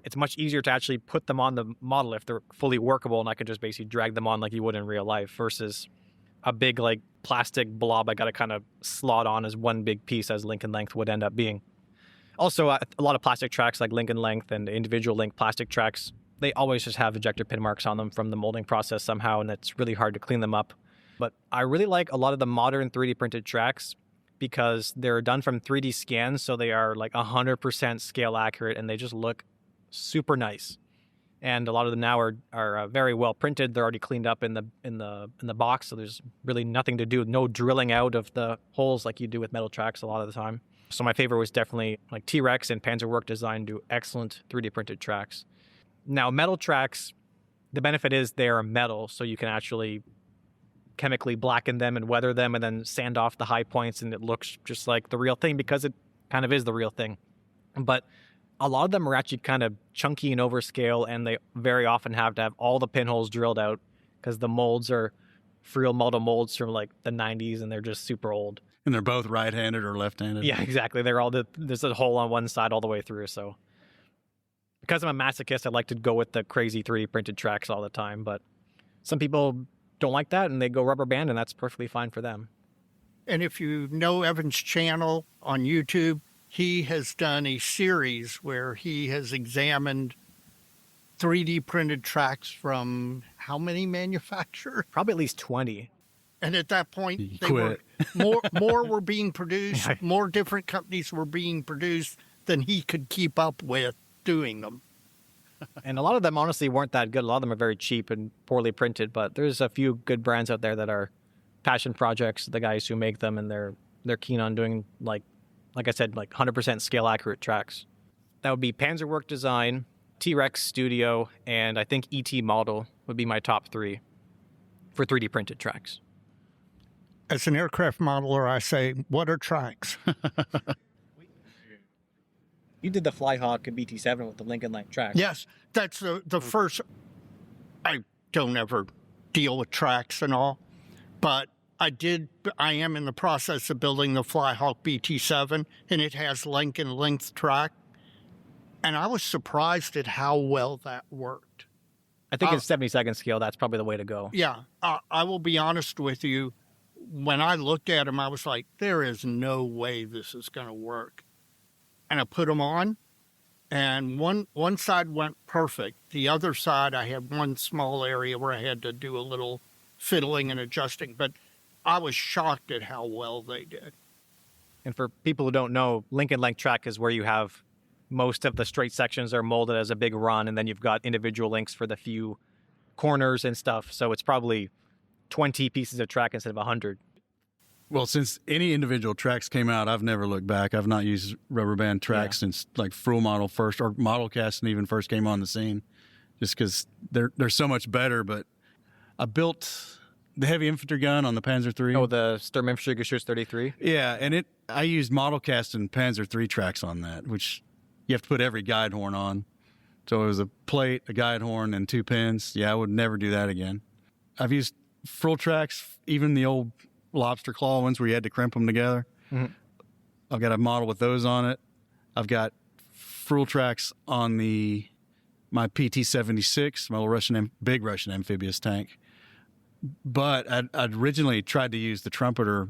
it's much easier to actually put them on the model if they're fully workable and I could just basically drag them on like you would in real life versus a big like plastic blob I got to kind of slot on as one big piece as link and length would end up being. Also, a lot of plastic tracks like link and length and individual link plastic tracks, they always just have ejector pin marks on them from the molding process somehow, and it's really hard to clean them up. But I really like a lot of the modern 3D printed tracks because they're done from 3D scans, so they are like 100% scale accurate, and they just look super nice. And a lot of them now are very well printed. They're already cleaned up in the box, so there's really nothing to do, no drilling out of the holes like you do with metal tracks a lot of the time. So my favorite was definitely like T-Rex and Panzerwerk Design do excellent 3D printed tracks. Now, metal tracks, the benefit is they are metal, so you can actually chemically blacken them and weather them and then sand off the high points, and it looks just like the real thing because it kind of is the real thing. But a lot of them are actually kind of chunky and overscale, and they very often have to have all the pinholes drilled out because the molds are Friel model molds from like the 90s, and they're just super old. And they're both right-handed or left-handed? Yeah, exactly. There's a hole on one side all the way through, so... Because I'm a masochist, I like to go with the crazy 3D printed tracks all the time, but some people don't like that and they go rubber band, and that's perfectly fine for them. And if you know Evan's channel on YouTube, he has done a series where he has examined 3D printed tracks from how many manufacturers? Probably at least 20. And at that point, more were being produced, more different companies were being produced than he could keep up with doing them. And a lot of them honestly weren't that good. A lot of them are very cheap and poorly printed, but there's a few good brands out there that are passion projects, the guys who make them, and they're keen on doing like I said, like 100% scale accurate tracks. That would be Panzerwerk Design, T-Rex Studio, and I think ET Model would be my top 3 for 3D printed tracks. As an aircraft modeler, I say, what are tracks? You did the Flyhawk and BT-7 with the Lincoln Link tracks. Yes, that's the first. I don't ever deal with tracks and all, but I am in the process of building the Flyhawk BT-7, and it has Lincoln length track, and I was surprised at how well that worked. I think in 70-second scale, that's probably the way to go. Yeah, I will be honest with you. When I looked at them, I was like, there is no way this is going to work. And I put them on, and one side went perfect. The other side, I had one small area where I had to do a little fiddling and adjusting, but I was shocked at how well they did. And for people who don't know, Lincoln Link track is where you have most of the straight sections are molded as a big run, and then you've got individual links for the few corners and stuff. So it's probably 20 pieces of track instead of 100. Well, since any individual tracks came out, I've never looked back. I've not used rubber band tracks since like Frill model first, or model casting even first came on the scene, just because they're so much better. But I built the heavy infantry gun on the Panzer III. Oh, the Sturm Infantry Geschütz 33? Yeah, and I used model casting Panzer III tracks on that, which you have to put every guide horn on. So it was a plate, a guide horn, and 2 pins. Yeah, I would never do that again. I've used frill tracks, even the old lobster claw ones where you had to crimp them together. Mm-hmm. I've got a model with those on it. I've got frill tracks on my PT-76, my little big Russian amphibious tank. But I'd originally tried to use the trumpeter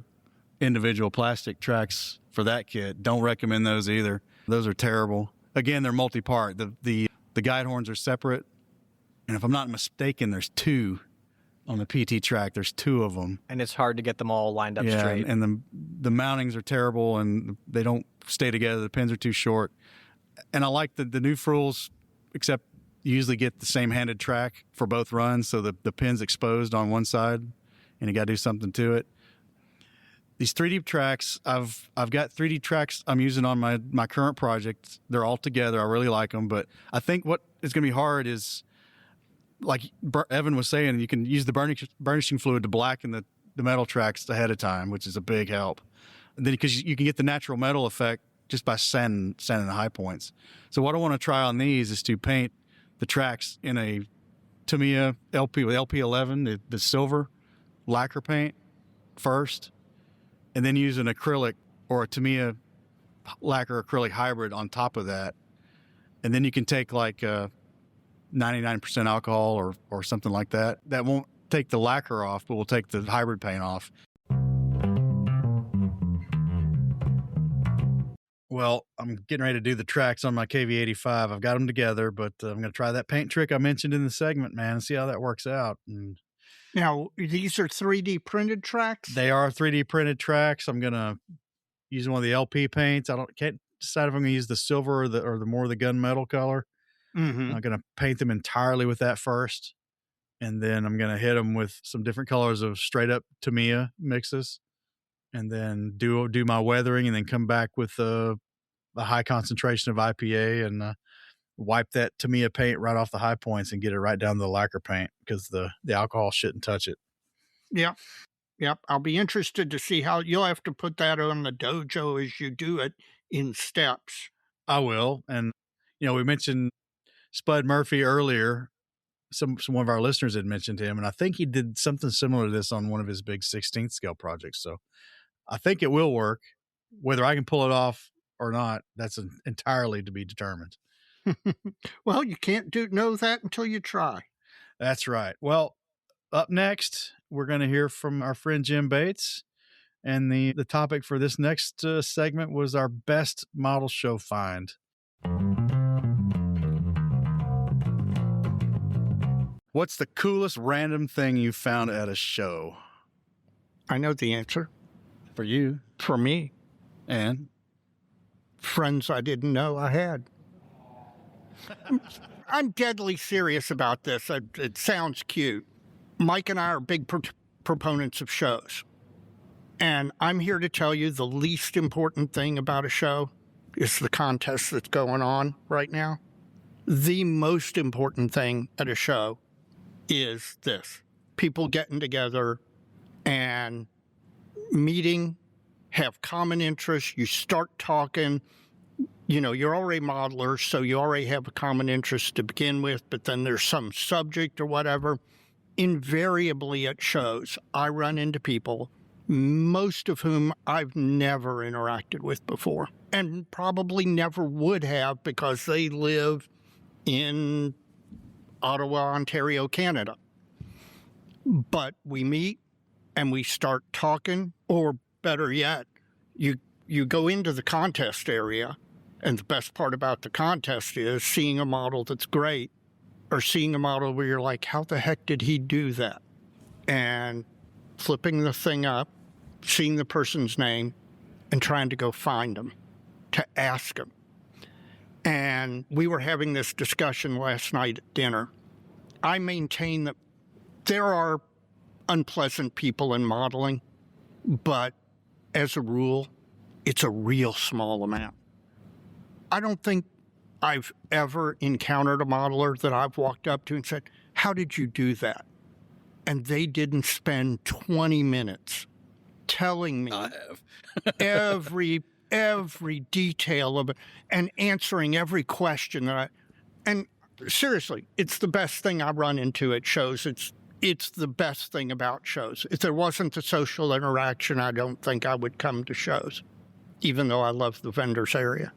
individual plastic tracks for that kit. Don't recommend those either. Those are terrible. Again, they're multi-part. The guide horns are separate. And if I'm not mistaken, there's 2 on the PT track. There's 2 of them. And it's hard to get them all lined up straight. And the mountings are terrible, and they don't stay together. The pins are too short. And I like the new frills, except you usually get the same handed track for both runs, so the pin's exposed on one side, and you got to do something to it. These 3D tracks, I've got 3D tracks I'm using on my current project. They're all together. I really like them, but I think what is going to be hard is, like Evan was saying, you can use the burnishing fluid to blacken the metal tracks ahead of time, which is a big help. And then because you can get the natural metal effect just by sanding the high points. So what I want to try on these is to paint the tracks in a Tamiya LP with LP11, the silver lacquer paint first, and then use an acrylic or a Tamiya lacquer acrylic hybrid on top of that. And then you can take like 99% alcohol or something like that. That won't take the lacquer off, but will take the hybrid paint off. Well, I'm getting ready to do the tracks on my KV-85. I've got them together, but I'm going to try that paint trick I mentioned in the segment, man, and see how that works out. And now, these are 3D printed tracks? They are 3D printed tracks. I'm going to use one of the LP paints. Can't decide if I'm going to use the silver or the more of the gunmetal color. Mm-hmm. I'm going to paint them entirely with that first, and then I'm going to hit them with some different colors of straight up Tamiya mixes, and then do my weathering, and then come back with a high concentration of IPA and wipe that Tamiya paint right off the high points and get it right down to the lacquer paint, because the alcohol shouldn't touch it. Yeah. Yep. I'll be interested to see how you'll have to put that on the dojo as you do it in steps. I will. And, we mentioned Spud Murphy earlier. Some one of our listeners had mentioned him, and I think he did something similar to this on one of his big 16th scale projects. So I think it will work. Whether I can pull it off or not, that's entirely to be determined. Well, you can't know that until you try. That's right. Well, up next, we're going to hear from our friend Jim Bates. And the topic for this next segment was our best model show find. What's the coolest random thing you found at a show? I know the answer. For you? For me. And? Friends I didn't know I had. I'm deadly serious about this. It sounds cute. Mike and I are big proponents of shows. And I'm here to tell you the least important thing about a show is the contest that's going on right now. The most important thing at a show is this: people getting together and meeting, have common interests. You start talking. You're already modelers, so you already have a common interest to begin with, but then there's some subject or whatever. Invariably at shows, I run into people, most of whom I've never interacted with before, and probably never would have because they live in Ottawa, Ontario, Canada. But we meet and we start talking, or better yet, you go into the contest area, and the best part about the contest is seeing a model that's great, or seeing a model where you're like, how the heck did he do that? And flipping the thing up, seeing the person's name, and trying to go find them, to ask them. And we were having this discussion last night at dinner. I maintain that there are unpleasant people in modeling, but as a rule, it's a real small amount. I don't think I've ever encountered a modeler that I've walked up to and said, how did you do that? And they didn't spend 20 minutes telling me every detail of it and answering every question and seriously, it's the best thing I run into at shows. It's the best thing about shows. If there wasn't the social interaction, I don't think I would come to shows, even though I love the vendors area.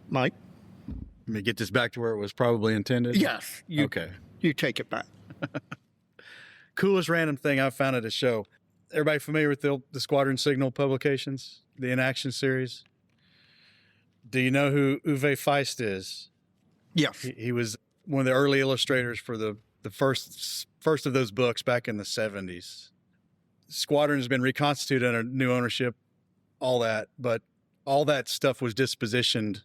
Mike? Let me get this back to where it was probably intended. Yes. Okay. You take it back. Coolest random thing I've found at a show. Everybody familiar with the Squadron Signal publications, the In Action series? Do you know who Uwe Feist is? Yes. He was one of the early illustrators for the first of those books back in the 70s. Squadron has been reconstituted under new ownership, all that, but all that stuff was dispositioned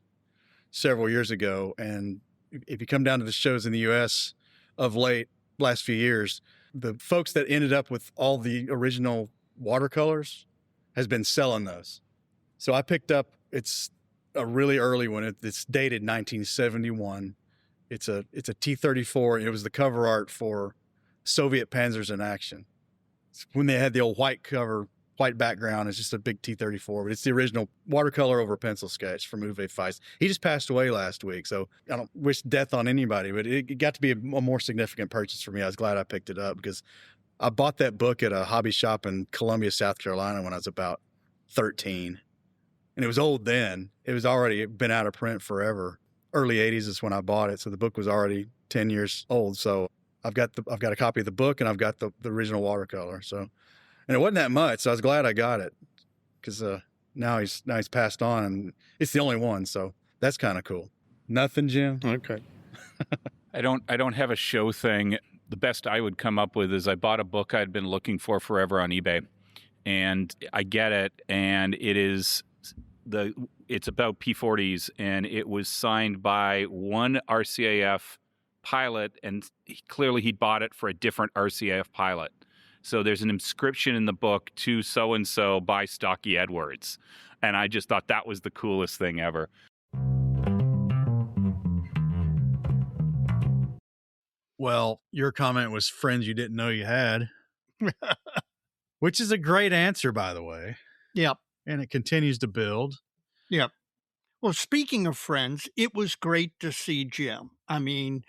several years ago. And if you come down to the shows in the U.S. of last few years, the folks that ended up with all the original watercolors has been selling those. So I picked up, it's a really early one. It's dated 1971. It's a T-34. It was the cover art for Soviet Panzers in Action. It's when they had the old white background. It's just a big T-34, but it's the original watercolor over pencil sketch from Uwe Feist. He just passed away last week, so I don't wish death on anybody, but it got to be a more significant purchase for me. I was glad I picked it up because I bought that book at a hobby shop in Columbia, South Carolina when I was about 13. And it was old then. It was already been out of print forever. Early 80s is when I bought it, so the book was already 10 years old. So I've got a copy of the book, and I've got the original watercolor. So, and it wasn't that much, so I was glad I got it because now he's passed on, and it's the only one. So that's kind of cool. Nothing, Jim? Okay. I don't have a show thing. The best I would come up with is I bought a book I'd been looking for forever on eBay, and I get it, and it's about P-40s, and it was signed by one RCAF pilot, and clearly he bought it for a different RCAF pilot. So there's an inscription in the book to so-and-so by Stocky Edwards. And I just thought that was the coolest thing ever. Well, your comment was friends you didn't know you had, which is a great answer, by the way. Yep. And it continues to build. Yep. Well, speaking of friends, it was great to see Jim. I mean,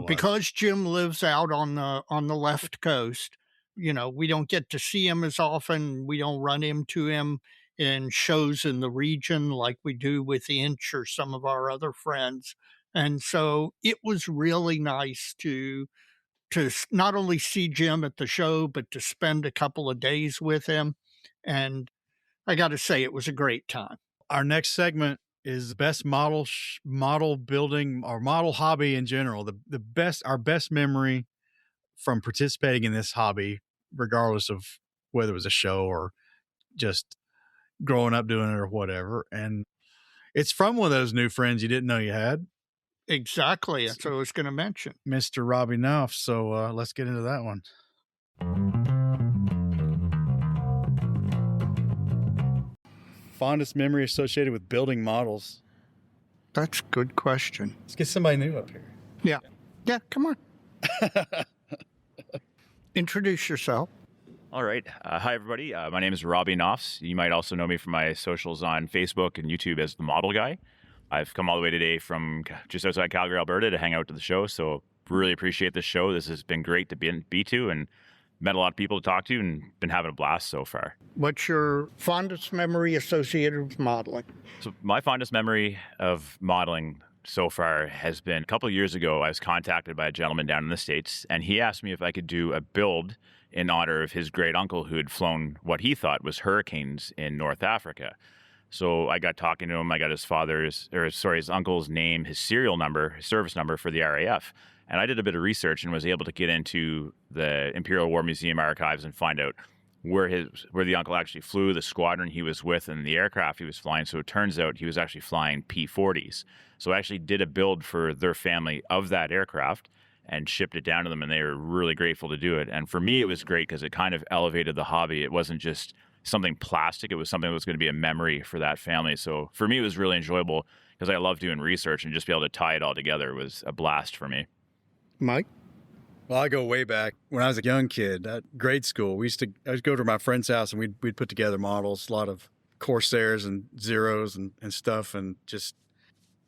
because Jim lives out on the left coast, we don't get to see him as often. We don't run into him in shows in the region like we do with Inch or some of our other friends. And so it was really nice to not only see Jim at the show, but to spend a couple of days with him. And I got to say, it was a great time. Our next segment is best model building or model hobby in general. Our best memory from participating in this hobby, regardless of whether it was a show or just growing up doing it or whatever. And it's from one of those new friends you didn't know you had. Exactly. That's what I was going to mention. Mr. Robbie Knopf. So let's get into that one. Fondest memory associated with building models? That's a good question. Let's get somebody new up here. Yeah. Yeah, come on. Introduce yourself. All right. Hi, everybody. My name is Robbie Knopf. You might also know me from my socials on Facebook and YouTube as The Model Guy. I've come all the way today from just outside Calgary, Alberta to hang out to the show. So really appreciate this show. This has been great to be to and met a lot of people to talk to and been having a blast so far. What's your fondest memory associated with modeling? So my fondest memory of modeling so far has been a couple of years ago. I was contacted by a gentleman down in the States, and he asked me if I could do a build in honor of his great uncle who had flown what he thought was hurricanes in North Africa. So I got talking to him. I got his uncle's name, his serial number, his service number for the RAF. And I did a bit of research and was able to get into the Imperial War Museum archives and find out where the uncle actually flew, the squadron he was with, and the aircraft he was flying. So it turns out he was actually flying P-40s. So I actually did a build for their family of that aircraft and shipped it down to them, and they were really grateful to do it. And for me, it was great because it kind of elevated the hobby. It wasn't just something plastic. It was something that was going to be a memory for that family. So for me, it was really enjoyable because I love doing research, and just be able to tie it all together was a blast for me. Mike? Well, I go way back. When I was a young kid at grade school, I would go to my friend's house and we'd put together models, a lot of Corsairs and Zeros and stuff, and just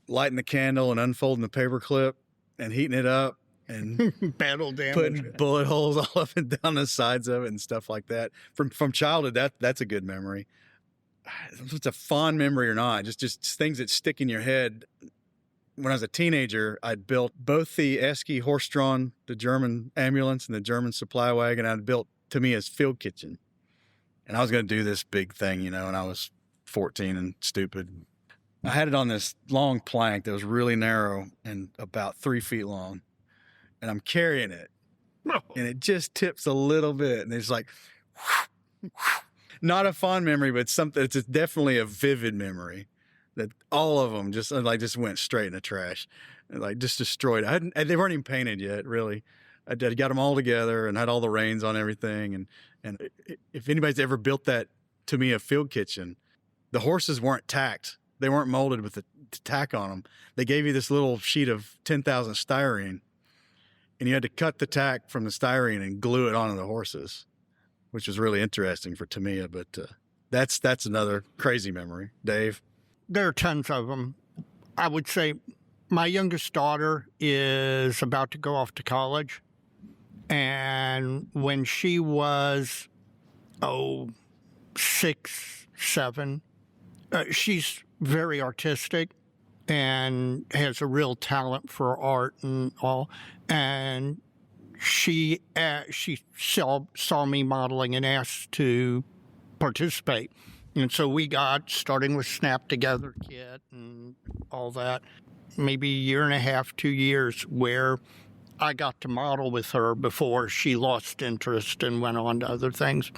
lighting the candle and unfolding the paper clip and heating it up and Battle damage. putting bullet holes all up and down the sides of it and stuff like that. From childhood, that's a good memory. If it's a fond memory or not, just things that stick in your head. When I was a teenager, I'd built both the Esky horse-drawn, the German ambulance, and the German supply wagon. I'd built Tamiya's field kitchen. And I was going to do this big thing, and I was 14 and stupid. I had it on this long plank that was really narrow and about 3 feet long. And I'm carrying it. And it just tips a little bit. And it's like, not a fond memory, but something. It's definitely a vivid memory. That all of them just went straight in the trash, just destroyed. They weren't even painted yet, really. I got them all together and had all the reins on everything. And if anybody's ever built that Tamiya field kitchen, the horses weren't tacked. They weren't molded with the tack on them. They gave you this little sheet of 10,000 styrene, and you had to cut the tack from the styrene and glue it onto the horses, which was really interesting for Tamiya. But that's another crazy memory. Dave? There are tons of them. I would say my youngest daughter is about to go off to college. And when she was, 6, 7, she's very artistic and has a real talent for art and all. And she saw me modeling and asked to participate. And so we got, starting with Snap Together kit and all that, maybe a year and a half, 2 years, where I got to model with her before she lost interest and went on to other things.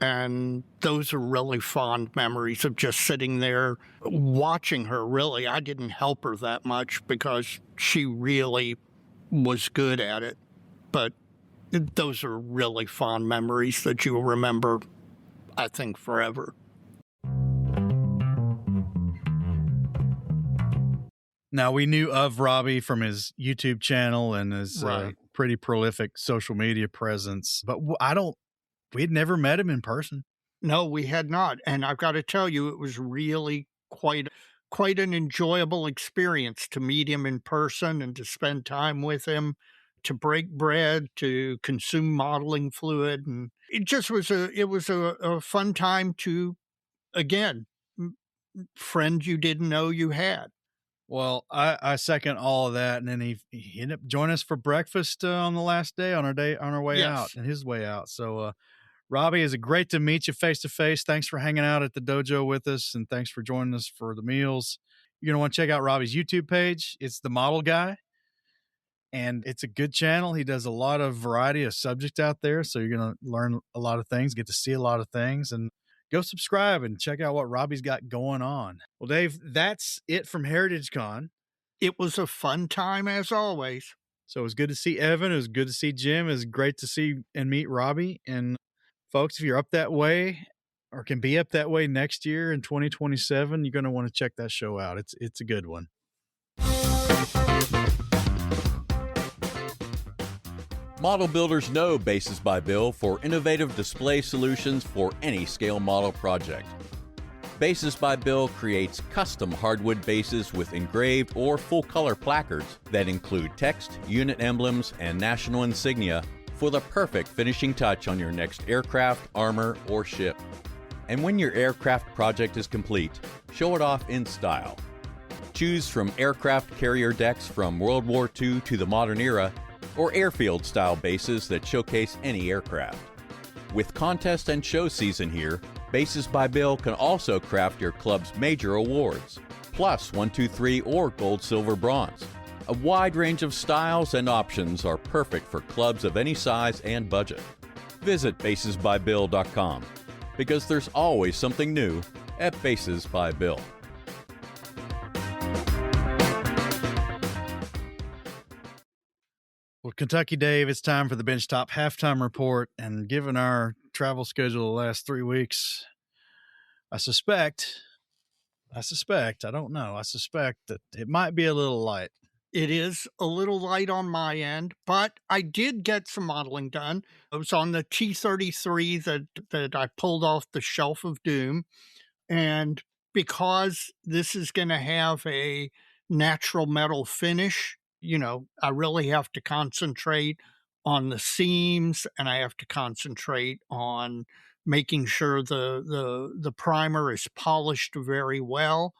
And those are really fond memories of just sitting there watching her, really. I didn't help her that much because she really was good at it. But those are really fond memories that you'll remember, I think, forever. Now, we knew of Robbie from his YouTube channel and his Right. pretty prolific social media presence, but we'd never met him in person. No, we had not. And I've got to tell you, it was really quite an enjoyable experience to meet him in person and to spend time with him, to break bread, to consume modeling fluid. And it just was a fun time to, again, friend you didn't know you had. Well, I second all of that. And then he ended up joining us for breakfast on the last day on our way Yes. out and his way out. So, Robbie, is it great to meet you face to face. Thanks for hanging out at the dojo with us, and thanks for joining us for the meals. You're going to want to check out Robbie's YouTube page. It's The Model Guy, and it's a good channel. He does a lot of variety of subjects out there, so you're going to learn a lot of things, get to see a lot of things, and go subscribe and check out what Robbie's got going on. Well, Dave, that's it from Heritage Con. It was a fun time as always. So it was good to see Evan. It was good to see Jim. It was great to see and meet Robbie. And folks, if you're up that way or can be up that way next year in 2027, you're going to want to check that show out. It's a good one. Model builders know Bases by Bill for innovative display solutions for any scale model project. Bases by Bill creates custom hardwood bases with engraved or full-color placards that include text, unit emblems, and national insignia for the perfect finishing touch on your next aircraft, armor, or ship. And when your aircraft project is complete, show it off in style. Choose from aircraft carrier decks from World War II to the modern era, or airfield-style bases that showcase any aircraft. With contest and show season here, Bases by Bill can also craft your club's major awards, plus 1, 2, 3, or gold, silver, bronze. A wide range of styles and options are perfect for clubs of any size and budget. Visit basesbybill.com, because there's always something new at Bases by Bill. Well, Kentucky Dave, it's time for the Bench Top Halftime Report. And given our travel schedule the last 3 weeks. I suspect, I don't know. I suspect that it might be a little light. It is a little light on my end, but I did get some modeling done. It was on the T33 that I pulled off the shelf of doom. And because this is going to have a natural metal finish, I really have to concentrate on the seams, and I have to concentrate on making sure the primer is polished very well.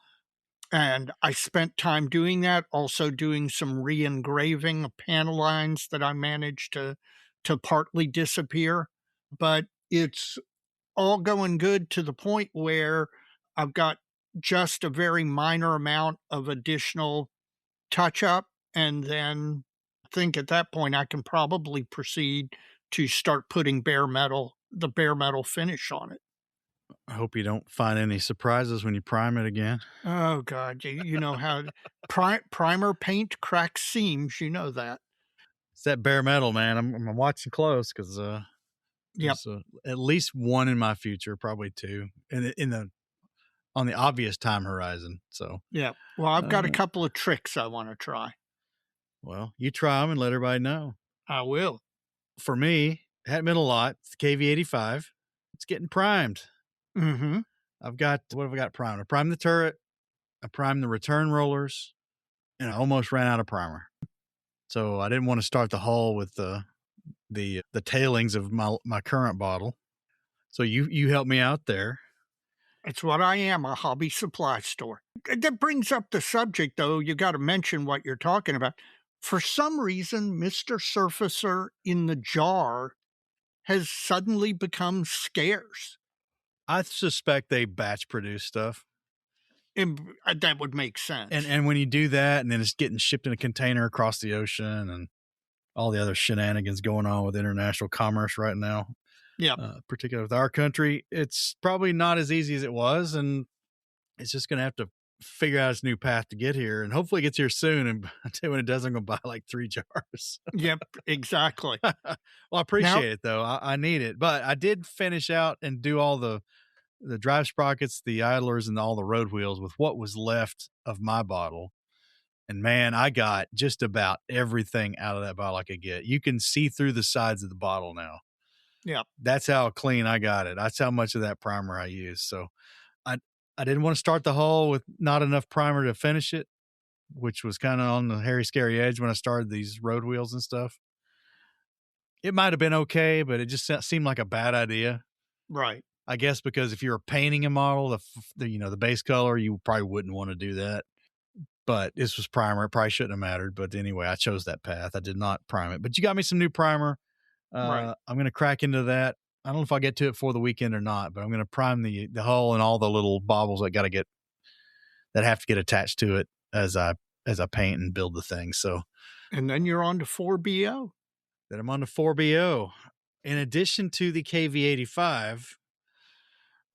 And I spent time doing that, also doing some re-engraving of panel lines that I managed to partly disappear. But it's all going good to the point where I've got just a very minor amount of additional touch-up, and then I think at that point I can probably proceed to start putting the bare metal finish on it. I hope you don't find any surprises when you prime it again. Oh, God. You know how primer paint cracks seams. You know that. It's that bare metal, man. I'm watching close because Yep. there's at least one in my future, probably two, on the obvious time horizon. So Yeah. Well, I've got a couple of tricks I want to try. well, you try them and let everybody know. I will. For me, it hadn't been a lot. It's the KV-85. It's getting primed. Mm-hmm. What have I got primed? I primed the turret. I primed the return rollers, and I almost ran out of primer. So I didn't want to start the hull with the tailings of my current bottle. So you helped me out there. It's what I am, a hobby supply store. That brings up the subject, though. You got to mention what you're talking about. For some reason, Mr. Surfacer in the jar has suddenly become scarce. I suspect they batch produce stuff. And that would make sense. And when you do that, and then it's getting shipped in a container across the ocean, and all the other shenanigans going on with international commerce right now, particularly with our country, it's probably not as easy as it was, and it's just going to have to figure out its new path to get here, and hopefully it gets here soon. And I tell you, when it does, I'm going to buy like 3 jars. Yep, exactly. Well, I appreciate it, though. I need it. But I did finish out and do all the drive sprockets, the idlers, and all the road wheels with what was left of my bottle. And man, I got just about everything out of that bottle I could get. You can see through the sides of the bottle now. Yeah. That's how clean I got it. That's how much of that primer I used. So I didn't want to start the hull with not enough primer to finish it, which was kind of on the hairy, scary edge when I started these road wheels and stuff. It might have been okay, but it just seemed like a bad idea. Right. I guess because if you were painting a model, the base color, you probably wouldn't want to do that. But this was primer. It probably shouldn't have mattered. But anyway, I chose that path. I did not prime it. But you got me some new primer. Right. I'm going to crack into that. I don't know if I'll get to it for the weekend or not, but I'm going to prime the hull and all the little baubles that have to get attached to it as I paint and build the thing. So, and then you're on to 4BO. Then I'm on to 4BO. In addition to the KV-85,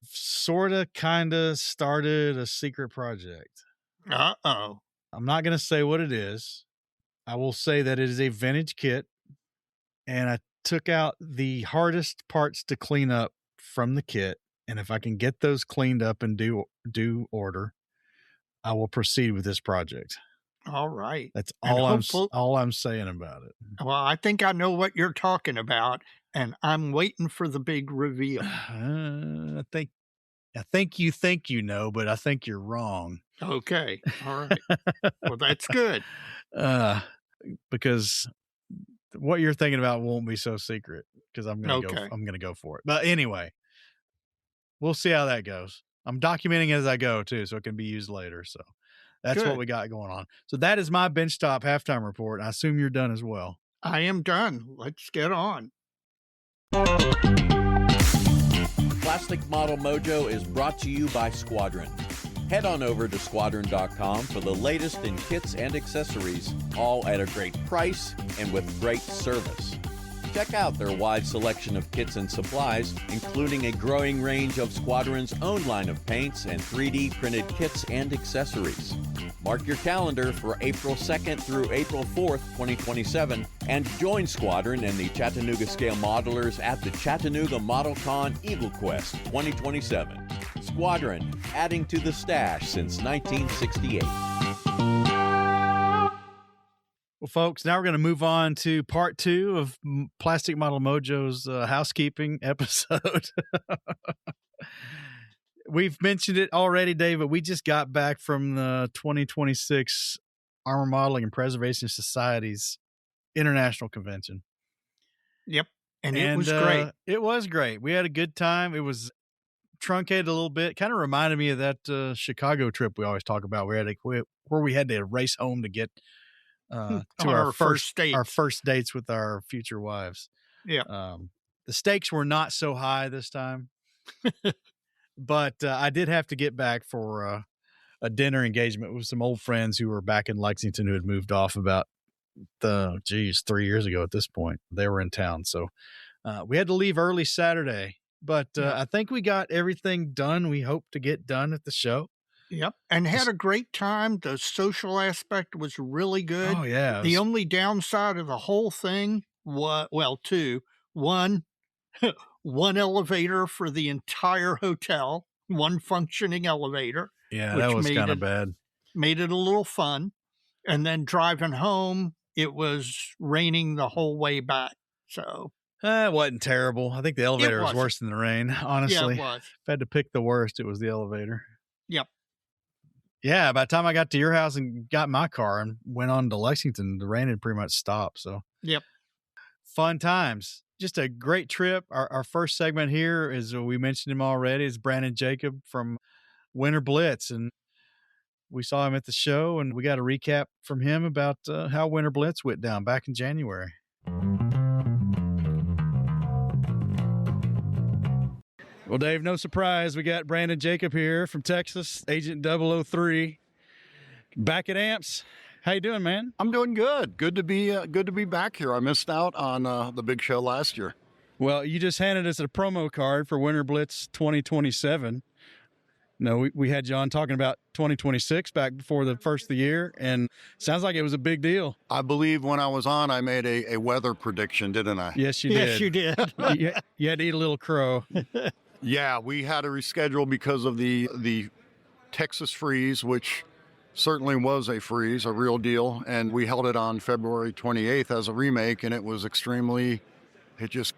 sorta, kinda started a secret project. Uh-oh. I'm not going to say what it is. I will say that it is a vintage kit, and I took out the hardest parts to clean up from the kit, and if I can get those cleaned up and do order, I will proceed with this project. All right. That's all I'm saying about it. Well, I think I know what you're talking about, and I'm waiting for the big reveal. I think you think you know, but I think you're wrong. Okay. All right. Well, that's good. Because what you're thinking about won't be so secret, because I'm going to go for it. But anyway, we'll see how that goes. I'm documenting as I go too, so it can be used later. So that's what we got going on. So that is my benchtop halftime report. I assume you're done as well. I am done. Let's get on. Plastic Model Mojo is brought to you by Squadron. Head on over to squadron.com for the latest in kits and accessories, all at a great price and with great service. Check out their wide selection of kits and supplies, including a growing range of Squadron's own line of paints and 3D printed kits and accessories. Mark your calendar for April 2nd through April 4th, 2027, and join Squadron and the Chattanooga Scale Modelers at the Chattanooga ModelCon Eagle Quest 2027. Squadron, adding to the stash since 1968. Well, folks, now we're going to move on to part 2 of Plastic Model Mojo's housekeeping episode. We've mentioned it already, Dave, but we just got back from the 2026 Armor Modeling and Preservation Society's International Convention. Yep. And it was great. It was great. We had a good time. It was truncated a little bit. Kind of reminded me of that Chicago trip we always talk about. Where we had to race home to get to our first dates with our future wives. Yeah. The stakes were not so high this time, but I did have to get back for a dinner engagement with some old friends who were back in Lexington who had moved off about 3 years ago at this point. They were in town. So we had to leave early Saturday, but I think we got everything done we hoped to get done at the show. Yep. And had a great time. The social aspect was really good. Oh, yeah. The only downside of the whole thing was, well, two. One elevator for the entire hotel, one functioning elevator. Yeah, that was kind of bad. Made it a little fun. And then driving home, it was raining the whole way back. So it wasn't terrible. I think the elevator was worse than the rain, honestly. Yeah, it was. If I had to pick the worst, it was the elevator. Yep. Yeah, by the time I got to your house and got my car and went on to Lexington, the rain had pretty much stopped. So, yep. Fun times. Just a great trip. Our first segment here is, we mentioned him already, is Brandon Jacob from Winter Blitz. And we saw him at the show, and we got a recap from him about how Winter Blitz went down back in January. Well, Dave, no surprise, we got Brandon Jacob here from Texas, Agent 003, back at Amps. How you doing, man? I'm doing good. Good to be back here. I missed out on the big show last year. Well, you just handed us a promo card for Winter Blitz 2027. No, we had you on talking about 2026 back before the first of the year, and sounds like it was a big deal. I believe when I was on, I made a weather prediction, didn't I? Yes, you did. Yes, you did. You had to eat a little crow. Yeah, we had to reschedule because of the Texas freeze, which certainly was a freeze, a real deal. And we held it on February 28th as a remake, and it was extremely, it just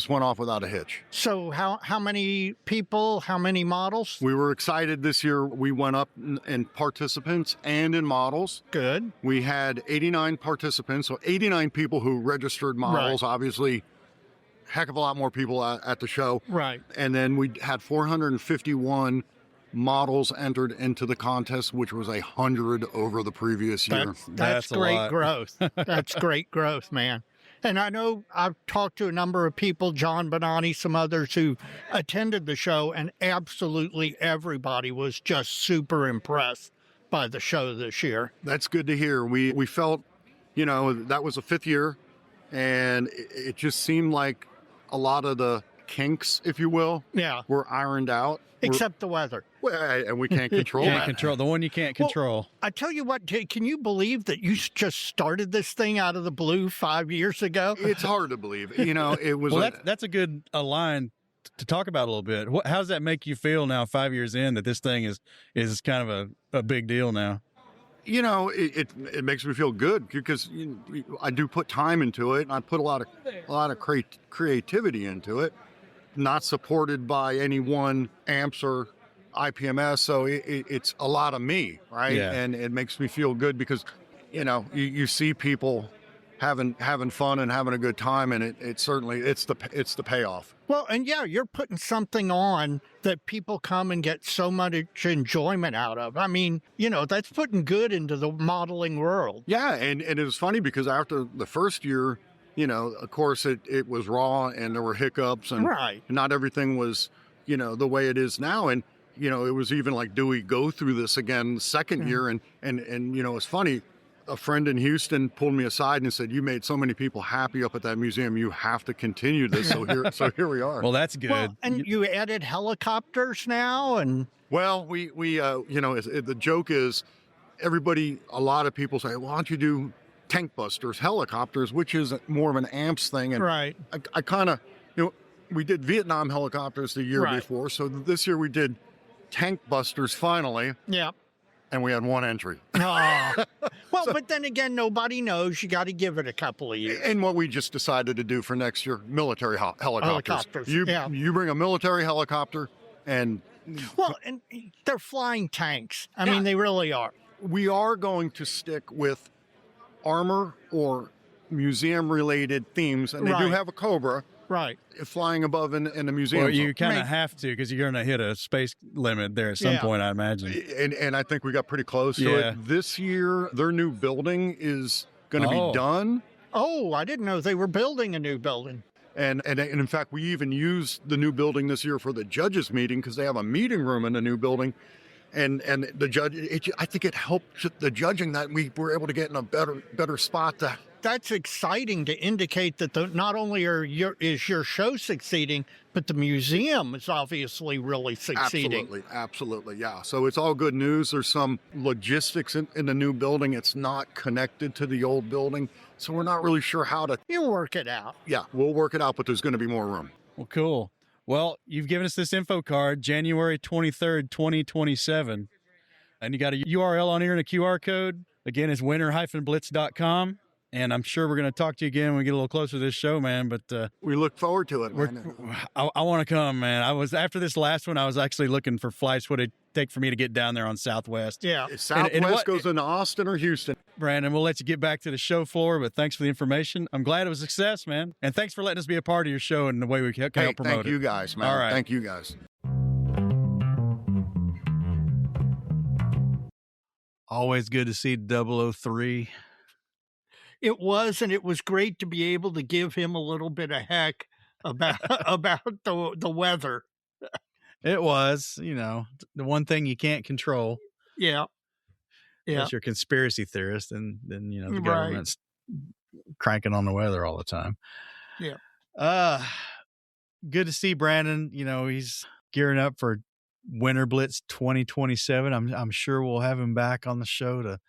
went off without a hitch. So how many people, how many models? We were excited this year. We went up in participants and in models. Good. We had 89 participants, so 89 people who registered models, obviously. Heck of a lot more people at the show. Right. And then we had 451 models entered into the contest, which was 100 over the previous year. That's great growth. That's great growth, man. And I know I've talked to a number of people, John Bonani, some others who attended the show, and absolutely everybody was just super impressed by the show this year. That's good to hear. We felt, that was a 5th year, and it just seemed like a lot of the kinks, if you will, were ironed out. Except the weather. Well, and we can't control that. The one you can't control. Well, I tell you what, can you believe that you just started this thing out of the blue 5 years ago? It's hard to believe. It was. Well, that's a good line to talk about a little bit. How does that make you feel now, 5 years in, that this thing is kind of a big deal now? It makes me feel good because I do put time into it, and I put a lot of creativity into it. Not supported by any one amps or IPMS, so it's a lot of me, right? Yeah. And it makes me feel good because you see people having fun and having a good time, and it's the payoff. Well, and you're putting something on that people come and get so much enjoyment out of. I mean, that's putting good into the modeling world. Yeah, and it was funny because after the first year, of course it was raw and there were hiccups and not everything was, the way it is now. And, it was even like, do we go through this again the second year? And it's funny, a friend in Houston pulled me aside and said, "You made so many people happy up at that museum. You have to continue this." So here we are. Well, that's good. Well, and you added helicopters now, and Well, we the joke is a lot of people say, "Why don't you do tank busters, helicopters," which is more of an amps thing. And right. I kind of, we did Vietnam helicopters the year Right. before. So this year we did tank busters finally, Yeah. and we had one entry. Oh. Well, but then again, nobody knows. You got to give it a couple of years. And what we just decided to do for next year, military helicopters. Helicopters, yeah. You bring a military helicopter, and Well, and they're flying tanks. I mean, they really are. we are going to stick with armor or museum-related themes, and they do Right. have a Cobra Right. flying above in the museum. Well, you zone. kind of have to because you're going to hit a space limit there at some Yeah. point, I imagine. And I think we got pretty close to Yeah. it. This year, their new building is going to Oh. be done. Oh, I didn't know they were building a new building. And in fact, we even used the new building this year for the judges' meeting because they have a meeting room in the new building. And the judge, I think it helped the judging that we were able to get in a better spot to. That's exciting to indicate that not only is your show succeeding, but the museum is obviously really succeeding. Absolutely, yeah. So it's all good news. There's some logistics in the new building. It's not connected to the old building, so we're not really sure how to. You work it out. Yeah, we'll work it out, but there's going to be more room. Well, cool. Well, you've given us this info card, January 23rd, 2027. And you got a URL on here and a QR code. Again, it's winter-blitz.com. And I'm sure we're going to talk to you again when we get a little closer to this show, man. But We look forward to it, man. I want to come, man. After this last one, I was actually looking for flights. What it'd take for me to get down there on Southwest. Yeah. Southwest goes into Austin or Houston. Brandon, we'll let you get back to the show floor, but thanks for the information. I'm glad it was a success, man. And thanks for letting us be a part of your show and the way we can help promote Thank it. you guys, man. All right. Thank you guys. Always good to see 003. It was, and it was great to be able to give him a little bit of heck about about the weather. It was, the one thing you can't control. Yeah. Yeah. Unless you're a conspiracy theorist, and then the Right. government's cranking on the weather all the time. Yeah. Good to see Brandon. He's gearing up for Winter Blitz 2027. I'm sure we'll have him back on the show to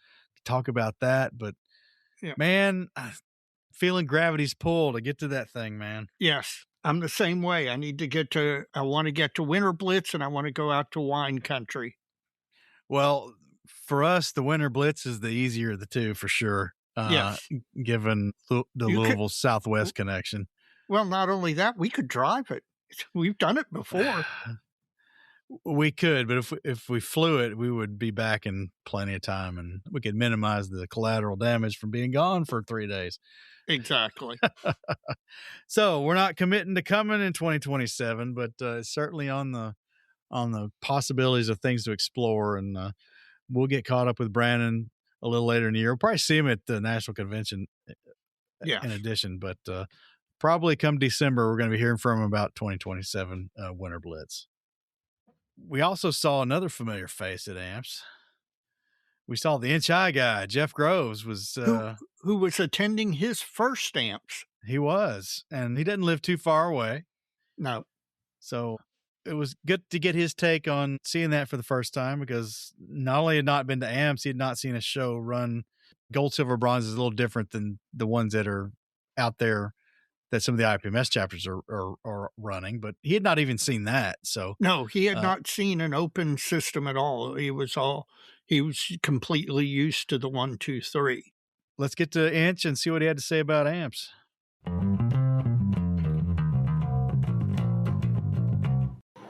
talk about that. But Yeah. man, feeling gravity's pull to get to that thing, man. Yes. I'm the same way. I want to get to Winter Blitz, and I want to go out to wine country. Well, for us, the Winter Blitz is the easier of the two for sure. Yes. Given the Louisville Southwest connection. Well, not only that, we could drive it. We've done it before. We could, but if we flew it, we would be back in plenty of time, and we could minimize the collateral damage from being gone for 3 days. Exactly. So we're not committing to coming in 2027, but it's certainly on the possibilities of things to explore, and we'll get caught up with Brandon a little later in the year. We'll probably see him at the National Convention in addition, but probably come December, we're going to be hearing from him about 2027 Winter Blitz. We also saw another familiar face at AMPS. We saw the inch high guy, Jeff Groves, was who was attending his first AMPS. He was, and he doesn't live too far away. No. So it was good to get his take on seeing that for the first time, because not only had not been to AMPS, he had not seen a show run. Gold, silver, bronze is a little different than the ones that are out there that some of the IPMS chapters are running, but he had not even seen that. So no, he had not seen an open system at all. He was completely used to the 1, 2, 3. Let's get to Inch and see what he had to say about AMPS.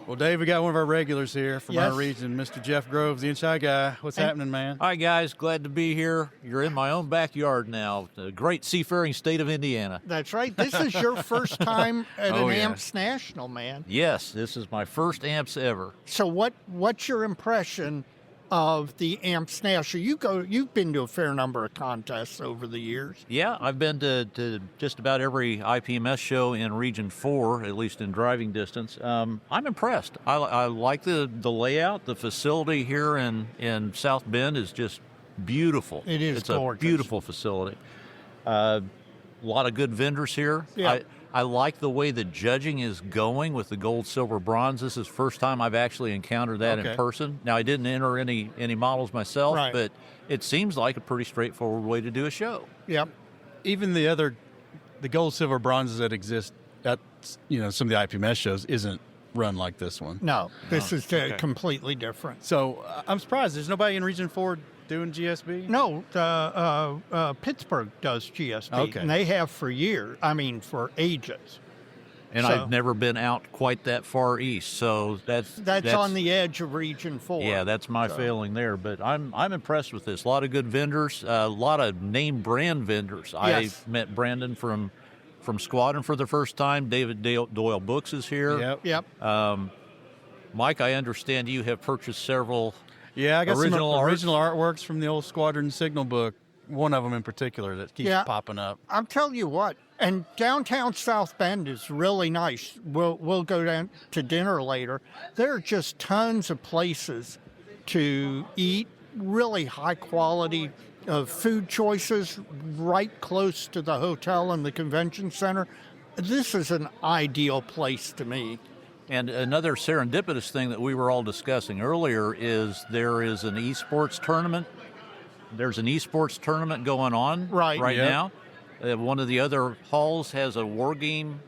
Well, Dave, we got one of our regulars here from our region, Mr. Jeff Groves, the Inch High guy. What's happening, man? Hi, guys. Glad to be here. You're in my own backyard now, the great seafaring state of Indiana. That's right. This is your first time at an AMPS National, man. Yes, this is my first AMPS ever. So what's your impression of the AMPS National? You've been to a fair number of contests over the years. Yeah, I've been to just about every IPMS show in Region 4, at least in driving distance. I'm impressed. I like the layout. The facility here in South Bend is just beautiful. It is It's gorgeous. a beautiful facility. A lot of good vendors here. Yeah. I like the way the judging is going with the gold, silver, bronze. This is the first time I've actually encountered that in person. Now, I didn't enter any models myself, Right. but it seems like a pretty straightforward way to do a show. Yep. Even the gold, silver, bronzes that exist at some of the IPMS shows isn't run like this one. No, this is completely different. So I'm surprised there's nobody in Region 4 doing GSB. No, Pittsburgh does GSB, Okay. and they have for years. I mean, for ages. And So- I've never been out quite that far east, so that's on the edge of Region 4. Yeah, that's my failing there. But I'm impressed with this. A lot of good vendors, a lot of name brand vendors. Yes. I met Brandon from Squadron for the first time. David Doyle Books is here. Yep. Mike, I understand you have purchased several. Yeah, I got Original some art? original artworks from the old Squadron Signal book. One of them in particular that keeps popping up. I'm telling you what, and downtown South Bend is really nice. We'll go down to dinner later. There are just tons of places to eat, really high quality food choices right close to the hotel and the convention center. This is an ideal place to me. And another serendipitous thing that we were all discussing earlier is there is an esports tournament. There's an esports tournament going on Right. now. One of the other halls has a war game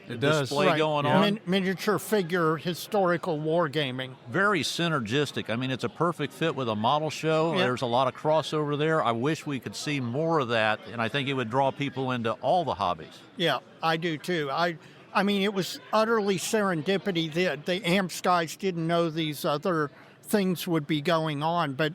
display going on. Miniature figure historical wargaming. Very synergistic. I mean, it's a perfect fit with a model show. Yep. There's a lot of crossover there. I wish we could see more of that, and I think it would draw people into all the hobbies. Yeah, I do too. I mean, it was utterly serendipity. The AMPS guys didn't know these other things would be going on, but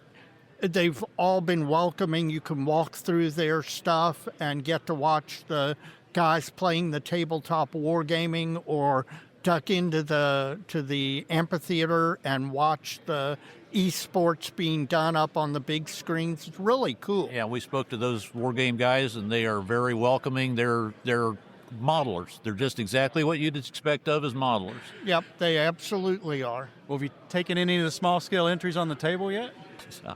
they've all been welcoming. You can walk through their stuff and get to watch the guys playing the tabletop wargaming, or duck into the amphitheater and watch the esports being done up on the big screens. It's really cool. Yeah, we spoke to those war game guys, and they are very welcoming. They're modelers. They're just exactly what you'd expect of as modelers. Yep, they absolutely are. Well, have you taken any of the small scale entries on the table yet?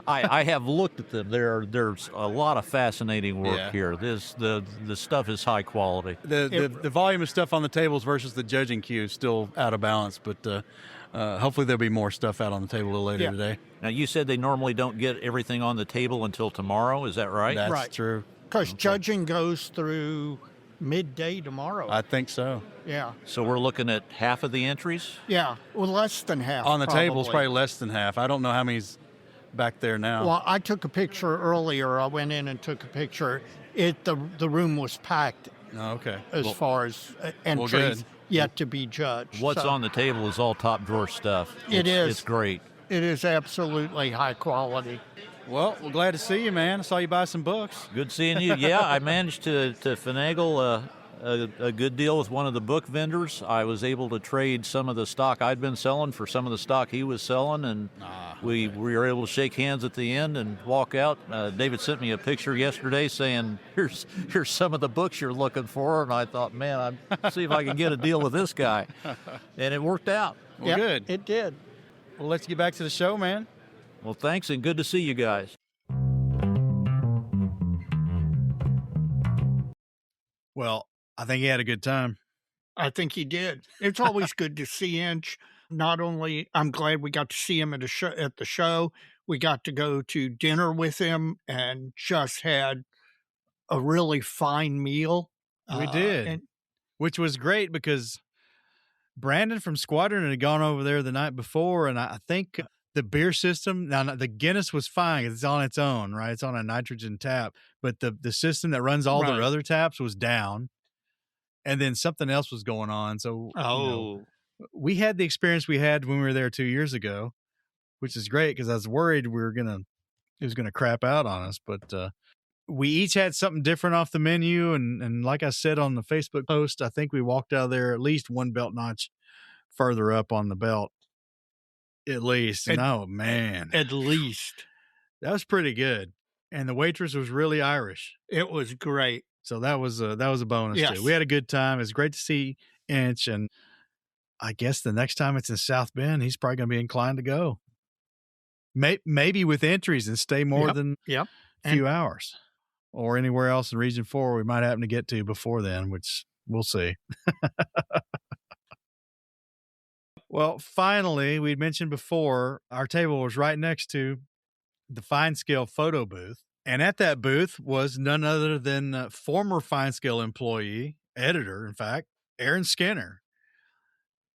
I have looked at them. There's a lot of fascinating work here. The stuff is high quality. The volume of stuff on the tables versus the judging queue is still out of balance, but hopefully there'll be more stuff out on the table a little later today. Now, you said they normally don't get everything on the table until tomorrow. Is that right? That's Right. true. Because judging goes through midday tomorrow. I think so. Yeah. So we're looking at half of the entries? Yeah. Well, less than half. On the tables, probably less than half. I don't know how many's back there now. Well, I took a picture earlier. I went in and took a picture. The room was packed Oh, okay. as far as entries good. yet to be judged. What's So on the table is all top drawer stuff. It is. It's great. It is absolutely high quality. Well, we're glad to see you, man. I saw you buy some books. Good seeing you. Yeah, I managed to finagle a good deal with one of the book vendors. I was able to trade some of the stock I'd been selling for some of the stock he was selling, and we were able to shake hands at the end and walk out. David sent me a picture yesterday saying, here's some of the books you're looking for, and I thought, man, I'll see if I can get a deal with this guy. And it worked out. Well, Yep, good. It did. Well, let's get back to the show, man. Well, thanks, and good to see you guys. Well, I think he had a good time. I think he did. It's always good to see Inch. Not only, I'm glad we got to see him at the show, we got to go to dinner with him and just had a really fine meal. We did, and which was great because Brandon from Squadron had gone over there the night before, and I think the beer system, now the Guinness was fine. It's on its own, right? It's on a nitrogen tap, but the system that runs all their other taps was down. And then something else was going on. So we had the experience we had when we were there 2 years ago, which is great because I was worried it was gonna crap out on us. But we each had something different off the menu, and like I said on the Facebook post, I think we walked out of there at least one belt notch further up on the belt, at least. And oh man, at least that was pretty good. And the waitress was really Irish. It was great. So that was a bonus Yes. too. We had a good time. It was great to see Inch, and I guess the next time it's in South Bend, he's probably going to be inclined to go. maybe with entries and stay more than Yep. a few hours, or anywhere else in Region 4 we might happen to get to before then, which we'll see. Well, finally, we'd mentioned before, our table was right next to the Fine Scale photo booth. And at that booth was none other than former Fine Scale employee, editor, in fact, Aaron Skinner,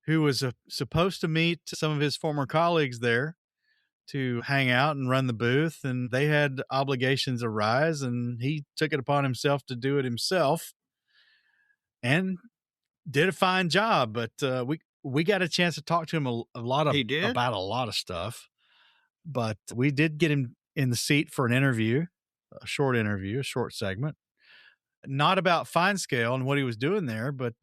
who was supposed to meet some of his former colleagues there to hang out and run the booth. And they had obligations arise, and he took it upon himself to do it himself and did a fine job. But we got a chance to talk to him about a lot of stuff. But we did get him in the seat for an interview, a short segment, not about Fine Scale and what he was doing there, but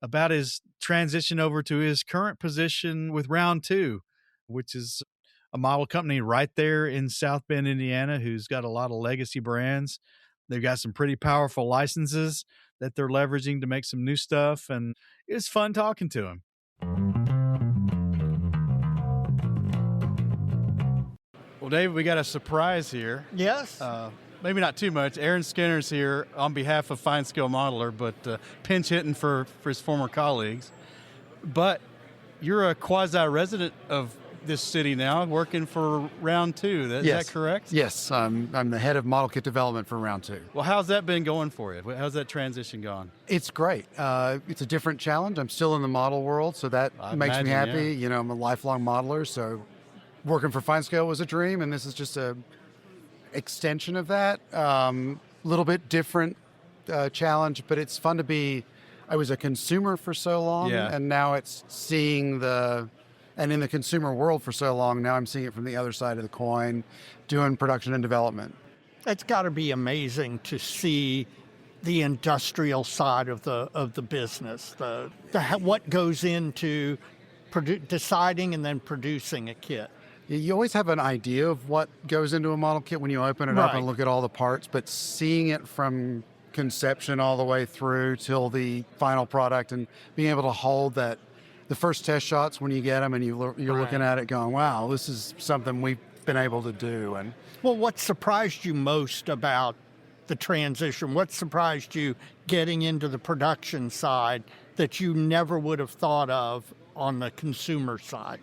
about his transition over to his current position with Round 2, which is a model company right there in South Bend, Indiana, who's got a lot of legacy brands. They've got some pretty powerful licenses that they're leveraging to make some new stuff, and it was fun talking to him. Well, David, we got a surprise here. Yes. Maybe not too much. Aaron Skinner's here on behalf of Fine Scale Modeler, but pinch hitting for his former colleagues. But you're a quasi-resident of this city now, working for Round 2. Is that correct? Yes, I'm the head of model kit development for Round 2. Well, how's that been going for you? How's that transition gone? It's great. It's a different challenge. I'm still in the model world, so that makes me happy. Yeah. You know, I'm a lifelong modeler, so working for Fine Scale was a dream, and this is just a extension of that. Little bit different challenge, but it's fun to be. I was a consumer for so long, and now it's seeing and in the consumer world for so long, now I'm seeing it from the other side of the coin, doing production and development. It's got to be amazing to see the industrial side of the business, what goes into deciding and then producing a kit. You always have an idea of what goes into a model kit when you open it up and look at all the parts, but seeing it from conception all the way through till the final product and being able to hold that, the first test shots when you get them and you're looking at it going, wow, this is something we've been able to do. And well, what surprised you most about the transition? What surprised you getting into the production side that you never would have thought of on the consumer side?